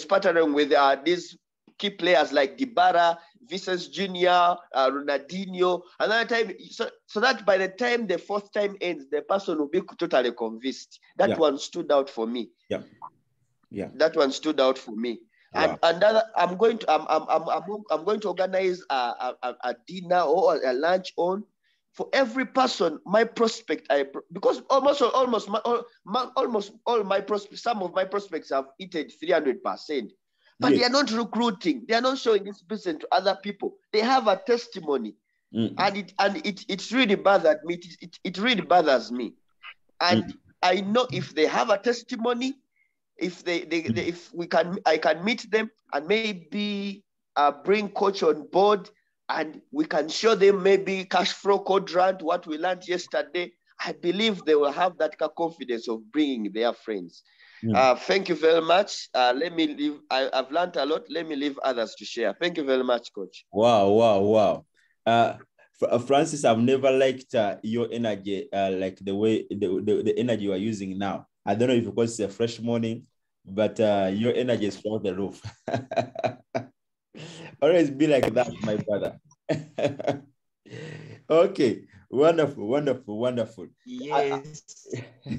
partnering with these key players like Dybala, Vinicius Jr., Ronaldinho. Another time, so that by the time the fourth time ends, the person will be totally convinced. That one stood out for me. Yeah. That one stood out for me. Wow. And I'm going to organize a dinner or a lunch on for every person. My prospect, because almost all my prospects, some of my prospects have eaten 300%, but they are not recruiting. They are not showing this business to other people. They have a testimony, and it really bothered me. It really bothers me, and I know if they have a testimony, if I can meet them and maybe bring coach on board, and we can show them maybe cash flow quadrant, what we learned yesterday, I believe they will have that confidence of bringing their friends. Thank you very much. Let me leave. I've learned a lot. Let me leave others to share. Thank you very much, Coach. Wow. Francis, I've never liked your energy, like the way the energy you are using now. I don't know if because it's a fresh morning, but your energy is through the roof. Always be like that, my brother. Okay, wonderful. Yes,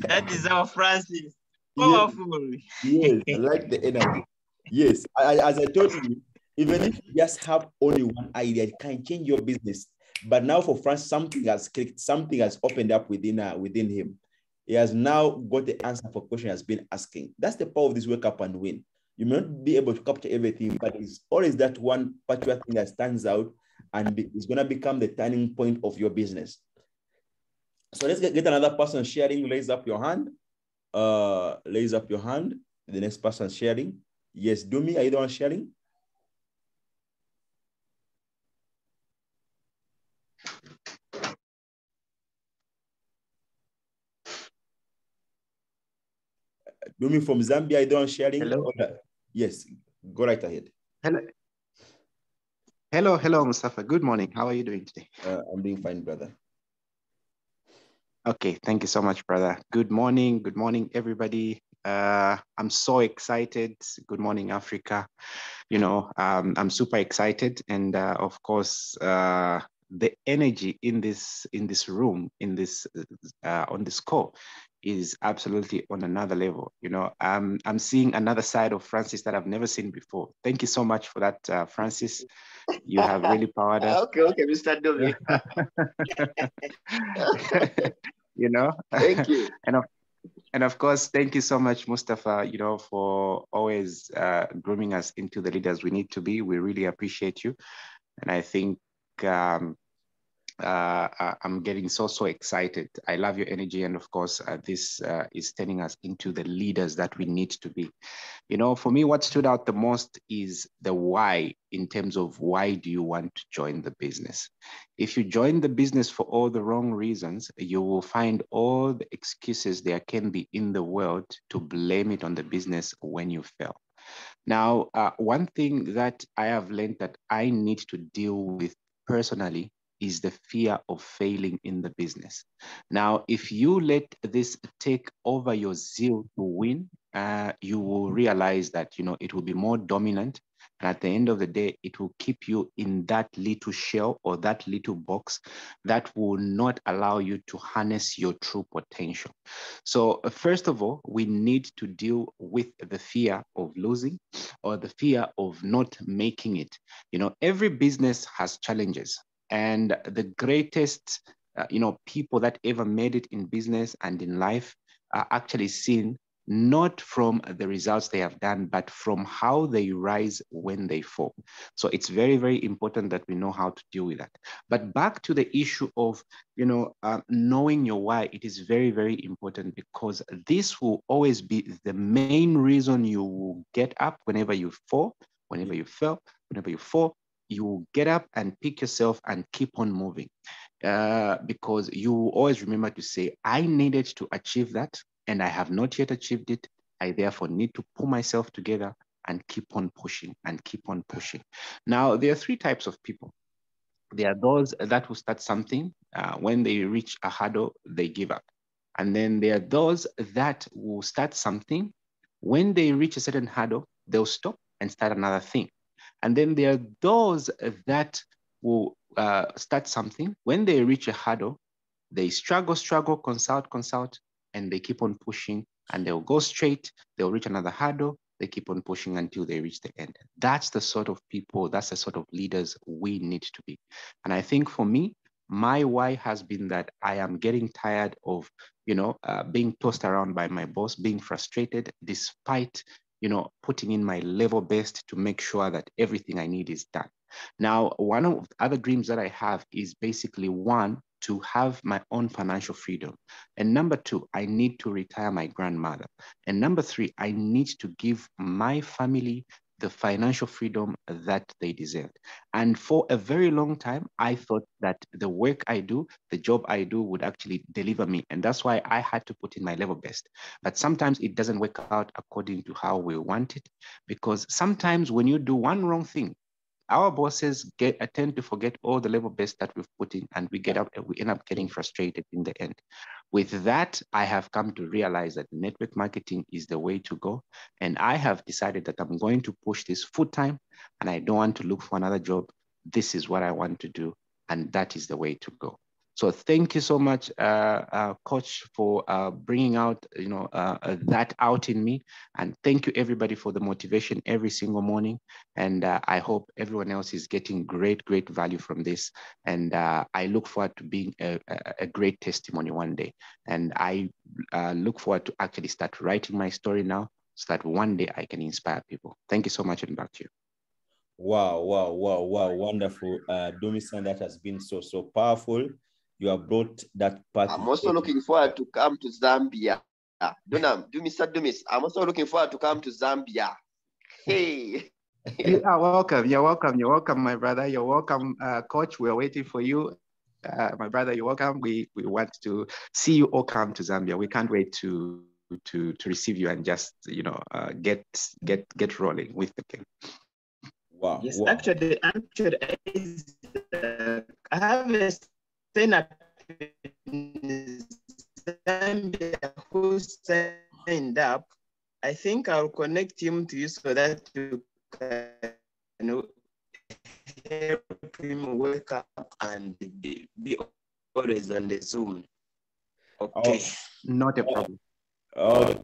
that is our Francis. Powerful. Yes, I like the energy. Yes, as I told you, even if you just have only one idea, it can change your business. But now for Francis, something has clicked, something has opened up within him. He has now got the answer for question he has been asking. That's the power of this wake up and win. You may not be able to capture everything, but it's always that one particular thing that stands out and it's going to become the turning point of your business. So let's get another person sharing. Raise up your hand. Raise up your hand. The next person sharing. Yes, Dumi, are you the one sharing? Dumi from Zambia, are you the one sharing? Hello. Yes, go right ahead. Hello, Mustafa. Good morning. How are you doing today? I'm doing fine, brother. Okay, thank you so much, brother. Good morning, everybody. I'm so excited. Good morning, Africa. You know, I'm super excited, and of course, the energy in this room, on this call, is absolutely on another level. You know, I'm seeing another side of Francis that I've never seen before. Thank you so much for that, Francis. You have really powered us. Okay, Mr. Domi. You know, thank you. And of course, thank you so much, Mustafa, for always grooming us into the leaders we need to be. We really appreciate you. And I think I'm getting so excited. I love your energy. And of course, this is turning us into the leaders that we need to be. For me, what stood out the most is the why, in terms of why do you want to join the business? If you join the business for all the wrong reasons, you will find all the excuses there can be in the world to blame it on the business when you fail. Now, one thing that I have learned that I need to deal with personally is the fear of failing in the business. Now, if you let this take over your zeal to win, you will realize that, it will be more dominant. And at the end of the day, it will keep you in that little shell or that little box that will not allow you to harness your true potential. So first of all, we need to deal with the fear of losing or the fear of not making it. Every business has challenges. And the greatest, people that ever made it in business and in life are actually seen not from the results they have done, but from how they rise when they fall. So it's very, very important that we know how to deal with that. But back to the issue of, knowing your why, it is very, very important, because this will always be the main reason you will get up whenever you fall, whenever you fail, whenever you fall. You will get up and pick yourself and keep on moving, because you always remember to say, I needed to achieve that and I have not yet achieved it. I therefore need to pull myself together and keep on pushing and keep on pushing. Now, there are three types of people. There are those that will start something. When they reach a hurdle, they give up. And then there are those that will start something. When they reach a certain hurdle, they'll stop and start another thing. And then there are those that will start something. When they reach a hurdle, they struggle, consult, and they keep on pushing, and they'll go straight. They'll reach another hurdle. They keep on pushing until they reach the end. That's the sort of people, that's the sort of leaders we need to be. And I think for me, my why has been that I am getting tired of, being tossed around by my boss, being frustrated despite putting in my level best to make sure that everything I need is done. Now, one of the other dreams that I have is basically, one, to have my own financial freedom. And number two, I need to retire my grandmother. And number three, I need to give my family the financial freedom that they deserved. And for a very long time, I thought that the work I do, the job I do would actually deliver me. And that's why I had to put in my level best. But sometimes it doesn't work out according to how we want it, because sometimes when you do one wrong thing, our bosses tend to forget all the level best that we've put in, and we end up getting frustrated in the end. With that, I have come to realize that network marketing is the way to go. And I have decided that I'm going to push this full time, and I don't want to look for another job. This is what I want to do, and that is the way to go. So thank you so much, Coach, for bringing out that out in me. And thank you, everybody, for the motivation every single morning. And I hope everyone else is getting great value from this. And I look forward to being a great testimony one day. And I look forward to actually start writing my story now, so that one day I can inspire people. Thank you so much, and back to you. Wow, wonderful. Dumisa, that has been so powerful. You have brought that part. I'm also looking forward to come to Zambia. Dumis, I'm also looking forward to come to Zambia. Hey. You are welcome. You're welcome, my brother. You're welcome, Coach. We're waiting for you. My brother, you're welcome. We want to see you all come to Zambia. We can't wait to receive you and just get rolling with the game. Wow. Yes, wow. actually, I have a Senate in Zambia who signed up. I think I'll connect him to you so that you can help him wake up and be always on the Zoom. Okay. Oh, not a problem. Oh.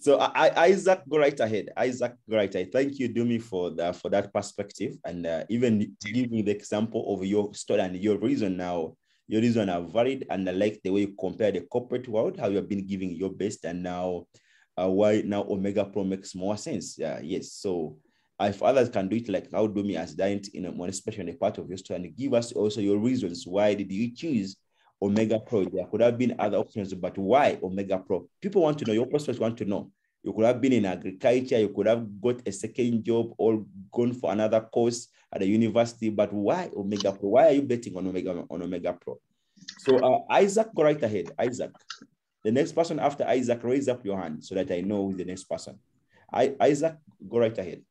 So Isaac, go right ahead. Isaac, go right ahead. Thank you, Dumi, for that perspective, and even giving the example of your story and your reason now Your reasons are valid, and I like the way you compare the corporate world, how you have been giving your best, and now why now Omega Pro makes more sense. Yes. So if others can do it like how Domi has done it in one, especially on the part of your story, and give us also your reasons. Why did you choose Omega Pro? There could have been other options, but why Omega Pro? People want to know, your prospects want to know. You could have been in agriculture, you could have got a second job or gone for another course at a university, but why Omega Pro? Why are you betting on Omega Pro? So Isaac, go right ahead. Isaac. The next person after Isaac, raise up your hand so that I know who's the next person. Isaac, go right ahead.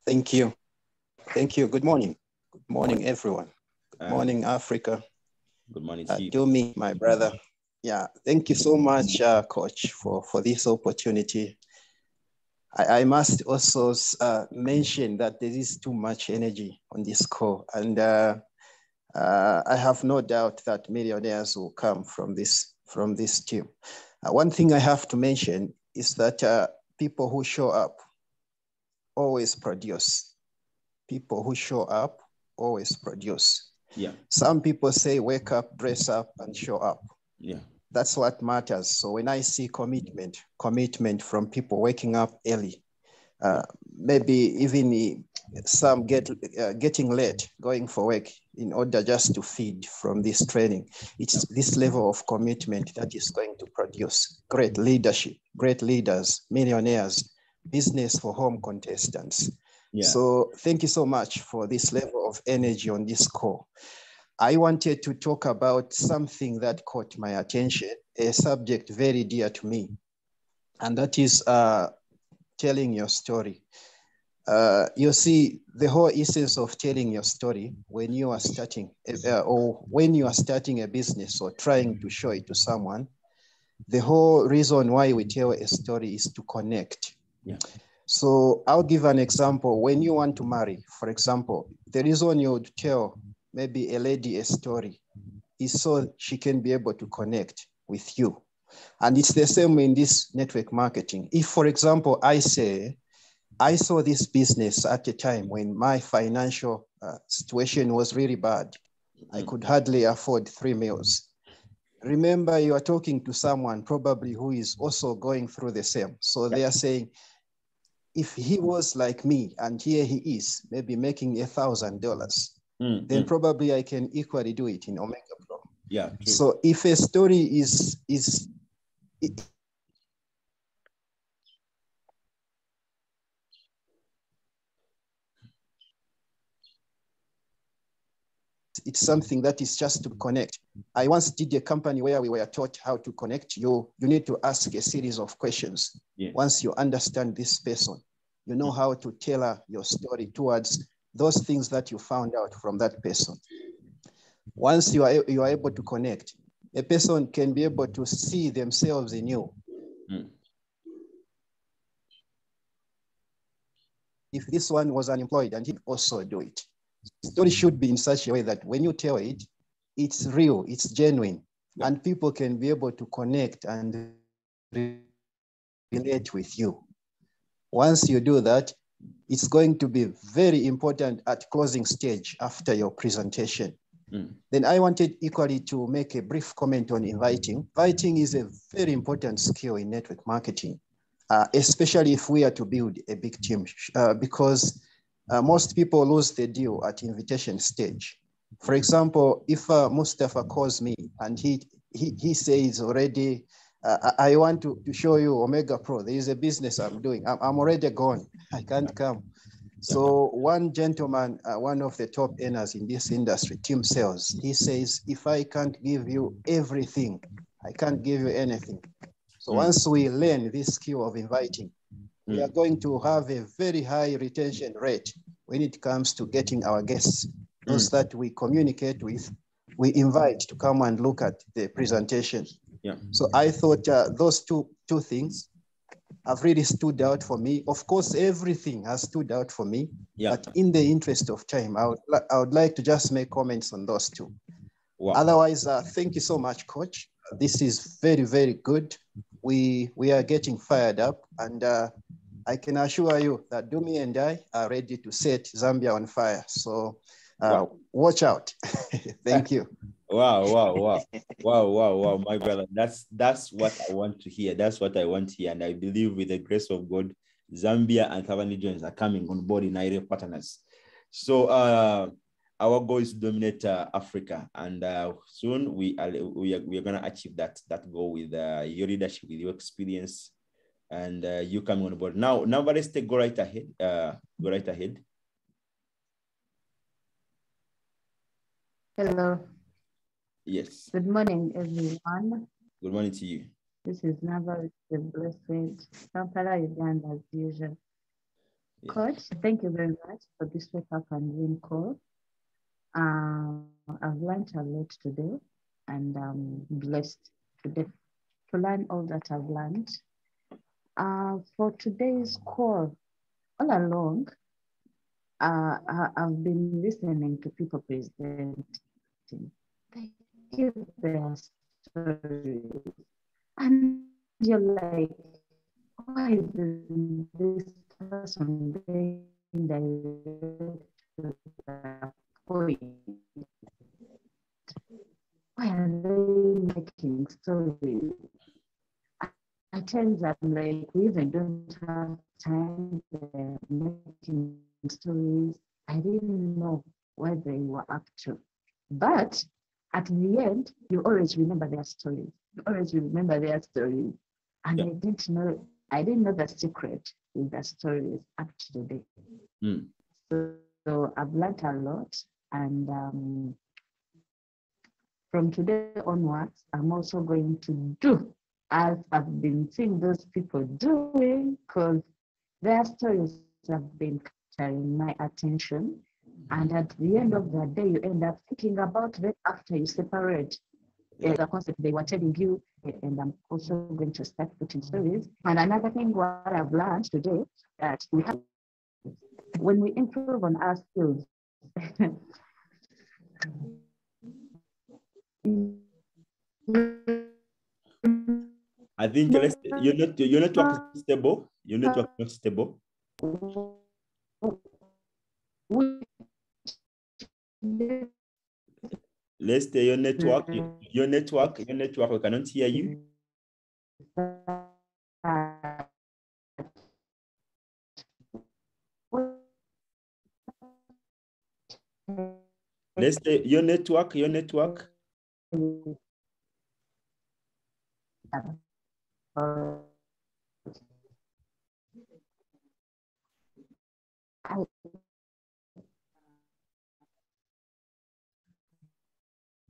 Thank you. Thank you. Good morning. Good morning, everyone. Good morning, Africa. Good morning, Domi, my brother. Yeah, thank you so much, Coach, for this opportunity. I must also mention that there is too much energy on this call, and I have no doubt that millionaires will come from this team. One thing I have to mention is that people who show up always produce. People who show up always produce. Yeah. Some people say wake up, dress up, and show up. Yeah. That's what matters. So when I see commitment from people waking up early, maybe even some getting late going for work in order just to feed from this training. It's this level of commitment that is going to produce great leadership, great leaders, millionaires, business for home contestants. Yeah. So thank you so much for this level of energy on this call. I wanted to talk about something that caught my attention, a subject very dear to me, and that is telling your story. You see, the whole essence of telling your story when you are starting a business or trying to show it to someone, the whole reason why we tell a story is to connect. Yeah. So I'll give an example. When you want to marry, for example, the reason you would tell maybe a lady a story is so she can be able to connect with you. And it's the same in this network marketing. If, for example, I say, I saw this business at a time when my financial situation was really bad. I could hardly afford 3 meals. Remember, you are talking to someone probably who is also going through the same. So they are saying, if he was like me and here he is, maybe making $1,000, then probably I can equally do it in Omega Pro. Yeah. True. So if a story is it's something that is just to connect. I once did a company where we were taught how to connect. You need to ask a series of questions. Yeah. Once you understand this person, you know how to tailor your story towards those things that you found out from that person. Once you are able to connect, a person can be able to see themselves in you. If this one was unemployed and he also do it. The story should be in such a way that when you tell it, it's real, it's genuine, and people can be able to connect and relate with you. Once you do that, it's going to be very important at closing stage after your presentation. Then I wanted equally to make a brief comment on inviting. Inviting is a very important skill in network marketing, especially if we are to build a big team, because most people lose the deal at invitation stage. For example, if Mustafa calls me and he says already, I want to show you Omega Pro. There is a business I'm doing. I'm already gone. I can't come. So one gentleman, one of the top earners in this industry, Team Sales, he says, if I can't give you everything, I can't give you anything. So once we learn this skill of inviting, we are going to have a very high retention rate when it comes to getting our guests, those that we communicate with, we invite to come and look at the presentation. Yeah. So I thought those two things have really stood out for me. Of course, everything has stood out for me, but in the interest of time, I would like to just make comments on those two. Wow. Otherwise, thank you so much, Coach. This is very, very good. We are getting fired up, and I can assure you that Dumi and I are ready to set Zambia on fire. So watch out. Thank you. Wow, my brother. That's what I want to hear. That's what I want to hear. And I believe with the grace of God, Zambia and Southern regions are coming on board in IRA partners. So our goal is to dominate Africa, and soon we are going to achieve that goal with your leadership, with your experience, and you coming on board. Now let's go right ahead. Go right ahead. Hello. Yes. Good morning, everyone. Good morning to you. This is Nava with the Blessed, Kampala, Uganda, as usual. Yes. Coach, thank you very much for this wake up and win call. I've learned a lot today, and I'm blessed today to learn all that I've learned. For today's call, all along, I've been listening to people presenting. They give their stories, and you're like, why is this person being direct to the point? Why are they making stories? I tell them, like, we even don't have time. They're making stories. I didn't know where they were up to. But at the end, you always remember their stories. You always remember their stories. And yeah. I didn't know the secret with the stories up to today. Mm. So I've learned a lot. And from today onwards, I'm also going to do as I've been seeing those people doing, because their stories have been capturing my attention. And at the end of the day, you end up thinking about them after you separate. Yeah. The concept they were telling you, and I'm also going to start putting stories. And another thing what I've learned today, that we have, when we improve on our skills, I think your network is stable. Your network is not stable. Let's say your network, we cannot hear you. Let's say your network.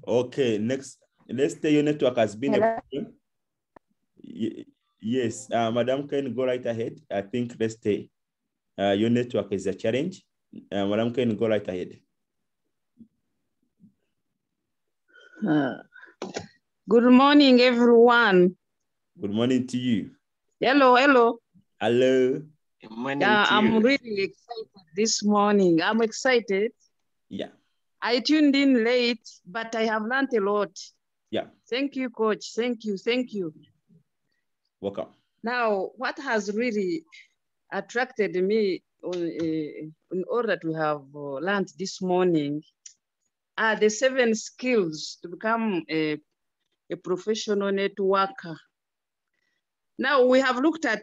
Okay, next, let's say your network has been a problem. Yes, Madam, can go right ahead. I think let's say your network is a challenge. Madam, can go right ahead. Good morning, everyone. Good morning to you. Hello. Hello. Good morning to I'm you. really excited this morning. I'm excited. Yeah. I tuned in late, but I have learned a lot. Yeah. Thank you, Coach. Thank you. Welcome. Now, what has really attracted me in all that we have learned this morning are the 7 skills to become a professional networker. Now, we have looked at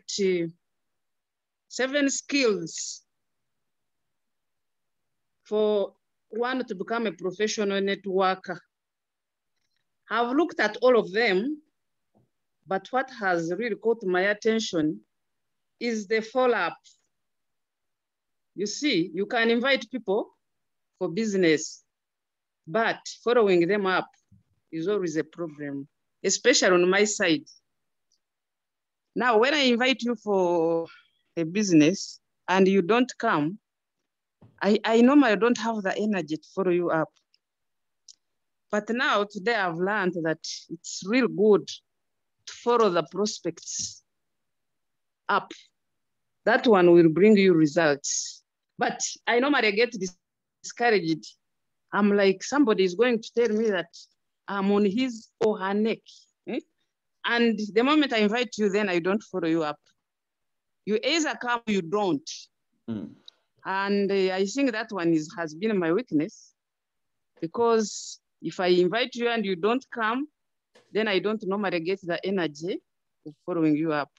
7 skills for one to become a professional networker. I've looked at all of them, but what has really caught my attention is the follow-up. You see, you can invite people for business, but following them up is always a problem, especially on my side. Now, when I invite you for a business and you don't come, I normally don't have the energy to follow you up. But now, today I've learned that it's real good to follow the prospects up. That one will bring you results. But I normally get discouraged. I'm like, somebody is going to tell me that I'm on his or her neck. And the moment I invite you, then I don't follow you up. You either come or you don't. And I think that one has been my weakness, because if I invite you and you don't come, then I don't normally get the energy of following you up.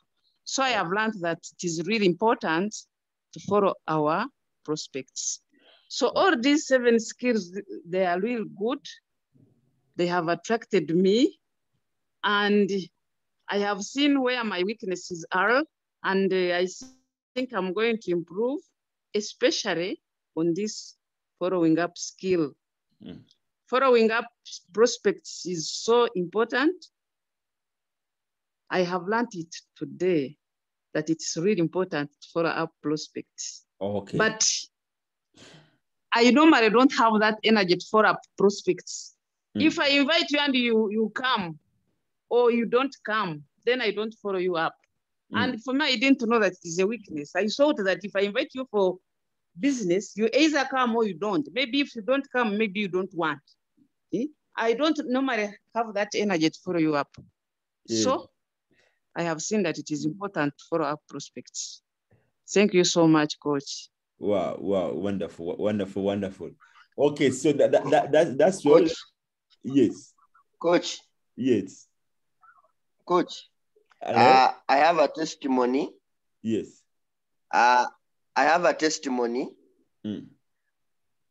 So I have learned that it is really important to follow our prospects. So all these 7 skills, they are real good. They have attracted me, and I have seen where my weaknesses are, and I think I'm going to improve, especially on this following up skill. Following up prospects is so important. I have learned it today that it's really important to follow up prospects. Okay. But I normally don't have that energy to follow up prospects. If I invite you and you come, or you don't come, then I don't follow you up. And for me, I didn't know that it is a weakness. I thought that if I invite you for business, you either come or you don't. Maybe if you don't come, maybe you don't want. I don't normally have that energy to follow you up. So I have seen that it is important to follow up prospects. Thank you so much, Coach. Wow, wonderful, wonderful, wonderful. Okay, so that's all. Coach. Yes. Coach. Yes. Coach. Hello? I have a testimony. Yes. I have a testimony.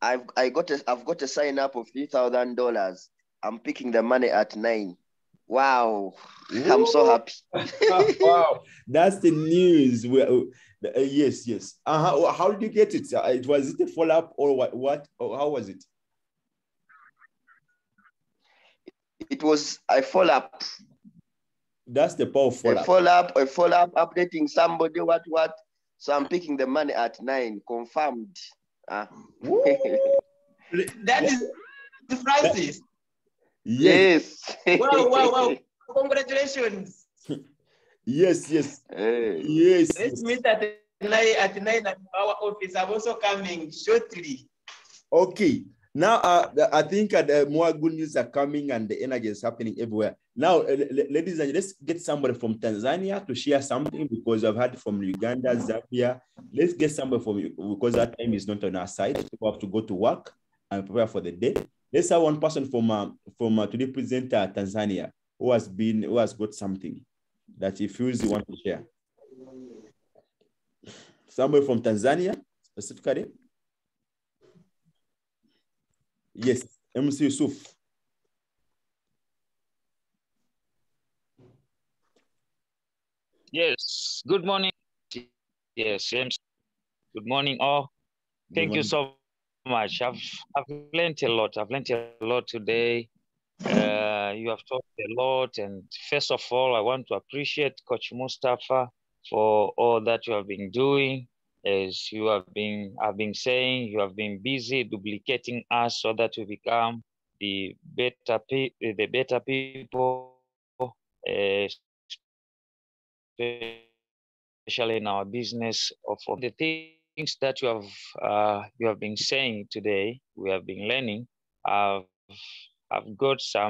I've got a sign up of $3,000. I'm picking the money at 9. Wow. I'm so happy. Wow, that's the news. Yes. How did you get it? Was it a follow-up or what? Or how was it? It was a follow-up. That's the power of follow-up. A follow-up, updating somebody, what. So I'm picking the money at 9, confirmed. That is Francis. Yes. Wow. Congratulations. Yes. Yes. Let's meet at 9 at our office. I'm also coming shortly. Okay. Now, I think more good news are coming and the energy is happening everywhere. Now, ladies and gentlemen, let's get somebody from Tanzania to share something, because I've heard from Uganda, Zambia. Let's get somebody from you, because that time is not on our side. People have to go to work and prepare for the day. Let's have one person from to represent Tanzania who has got something that he feels he wants to share. Somebody from Tanzania, specifically. Yes, MC Yusuf. Yes, good morning. Yes, good morning all. Thank you so much. I've learned a lot. I've learned a lot today. You have taught a lot, and first of all, I want to appreciate Coach Mustafa for all that you have been doing. As you have been, I've been saying, you have been busy duplicating us so that we become the better people, especially in our business. Of the things that you have been saying today, we have been learning. I've got I've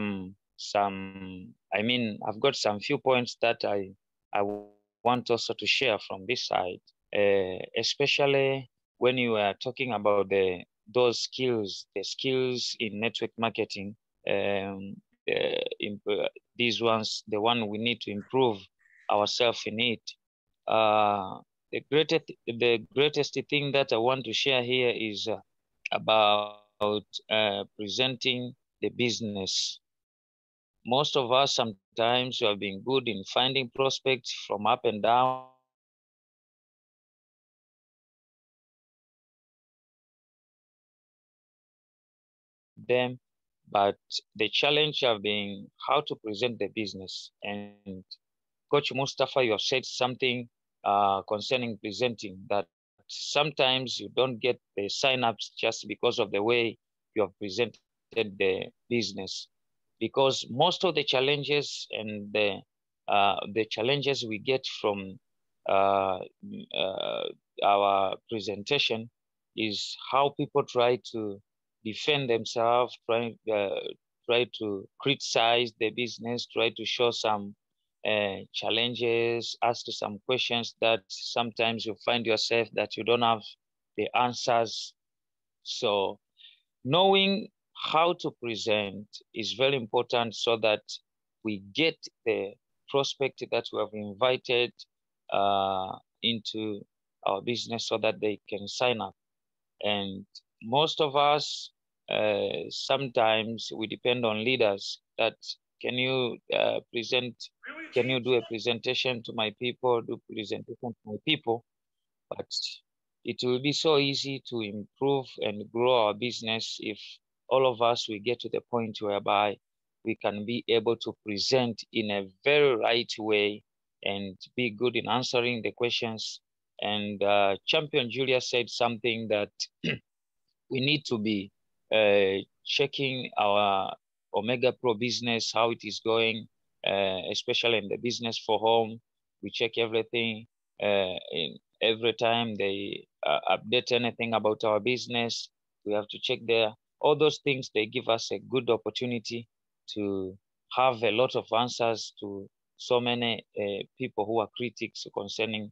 got some few points that I want also to share from this side. Especially when you are talking about those skills, the skills in network marketing, these ones, the one we need to improve ourselves in it. The greatest thing that I want to share here is about presenting the business. Most of us sometimes have been good in finding prospects from up and down. Them, but the challenge have been how to present the business. And Coach Mustafa, you have said something concerning presenting, that sometimes you don't get the signups just because of the way you have presented the business. Because most of the challenges and the challenges we get from our presentation is how people try to defend themselves, try to criticize the business, try to show some challenges, ask some questions that sometimes you find yourself that you don't have the answers. So knowing how to present is very important so that we get the prospect that we have invited into our business so that they can sign up. And most of us, sometimes we depend on leaders that can you can you do a presentation to my people, do presentation to my people? But it will be so easy to improve and grow our business if all of us, we get to the point whereby we can be able to present in a very right way and be good in answering the questions. And Champion Julia said something that we need to be checking our Omega Pro business, how it is going, especially in the business for home. We check everything every time they update anything about our business. We have to check there. All those things, they give us a good opportunity to have a lot of answers to so many people who are critics concerning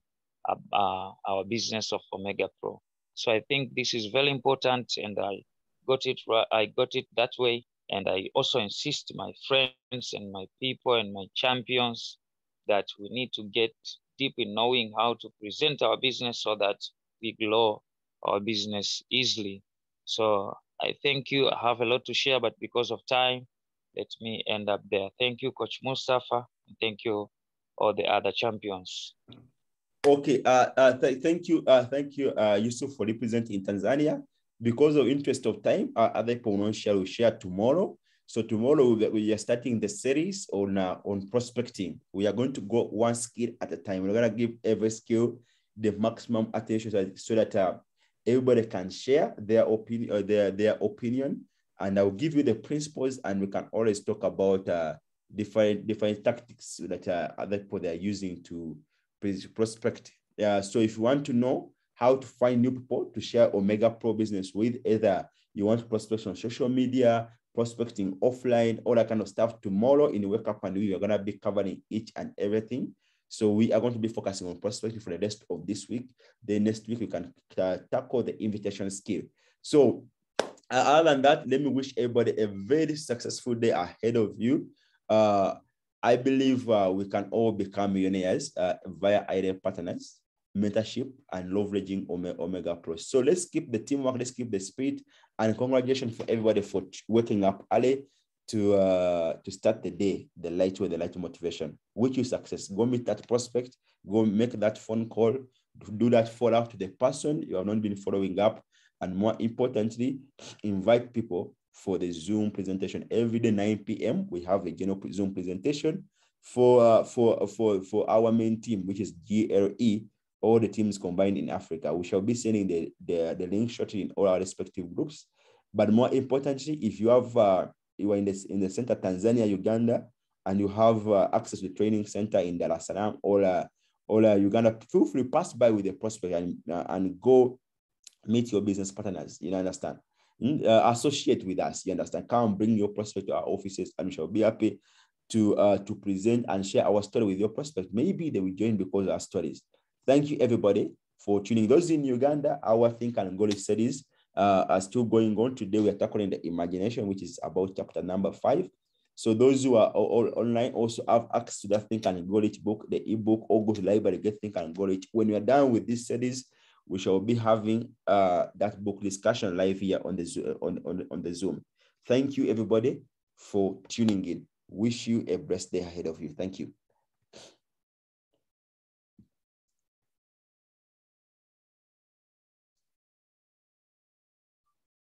our business of Omega Pro. So I think this is very important, and I got it that way. And I also insist my friends and my people and my champions that we need to get deep in knowing how to present our business so that we grow our business easily. So I thank you. I have a lot to share, but because of time, let me end up there. Thank you, Coach Mustafa. Thank you, all the other champions. Okay, thank you, Yusuf, for representing Tanzania. Because of interest of time, other people will share tomorrow. So tomorrow we are starting the series on prospecting. We are going to go one skill at a time. We're gonna give every skill the maximum attention so that everybody can share their opinion, their opinion, and I'll give you the principles, and we can always talk about different tactics that other people they are using to prospect. So if you want to know how to find new people to share Omega Pro business with, either you want to prospect on social media, prospecting offline, all that kind of stuff, tomorrow in the Wake Up and we are going to be covering each and everything. So we are going to be focusing on prospecting for the rest of this week. Then next week we can tackle the invitation skill. So other than that, let me wish everybody a very successful day ahead of you. I believe we can all become millionaires via IDF partners, mentorship, and leveraging Omega Pro. So let's keep the teamwork, let's keep the spirit, and congratulations for everybody for waking up early to start the day the light way, the light motivation. Wish you success. Go meet that prospect, go make that phone call, do that follow-up to the person you have not been following up, and more importantly, invite people for the Zoom presentation. Every day, 9 p.m., we have a general Zoom presentation for our main team, which is GLE, all the teams combined in Africa. We shall be sending the link shortly in all our respective groups. But more importantly, if you have you are in the center, Tanzania, Uganda, and you have access to the training center in Dar es Salaam or Uganda, feel free pass by with the prospect and go meet your business partners. You understand? Associate with us. You understand? Come bring your prospect to our offices, and we shall be happy to present and share our story with your prospect. Maybe they will join because of our stories. Thank you, everybody, for tuning. Those in Uganda, our Think and Grow studies are still going on. Today, we are tackling the imagination, which is about chapter number 5. So those who are all online also have access to that Think and Grow book, the ebook, or go to the library, get Think and Grow. When we are done with these studies, we shall be having that book discussion live here on the Zoom. Thank you, everybody, for tuning in. Wish you a blessed day ahead of you. Thank you.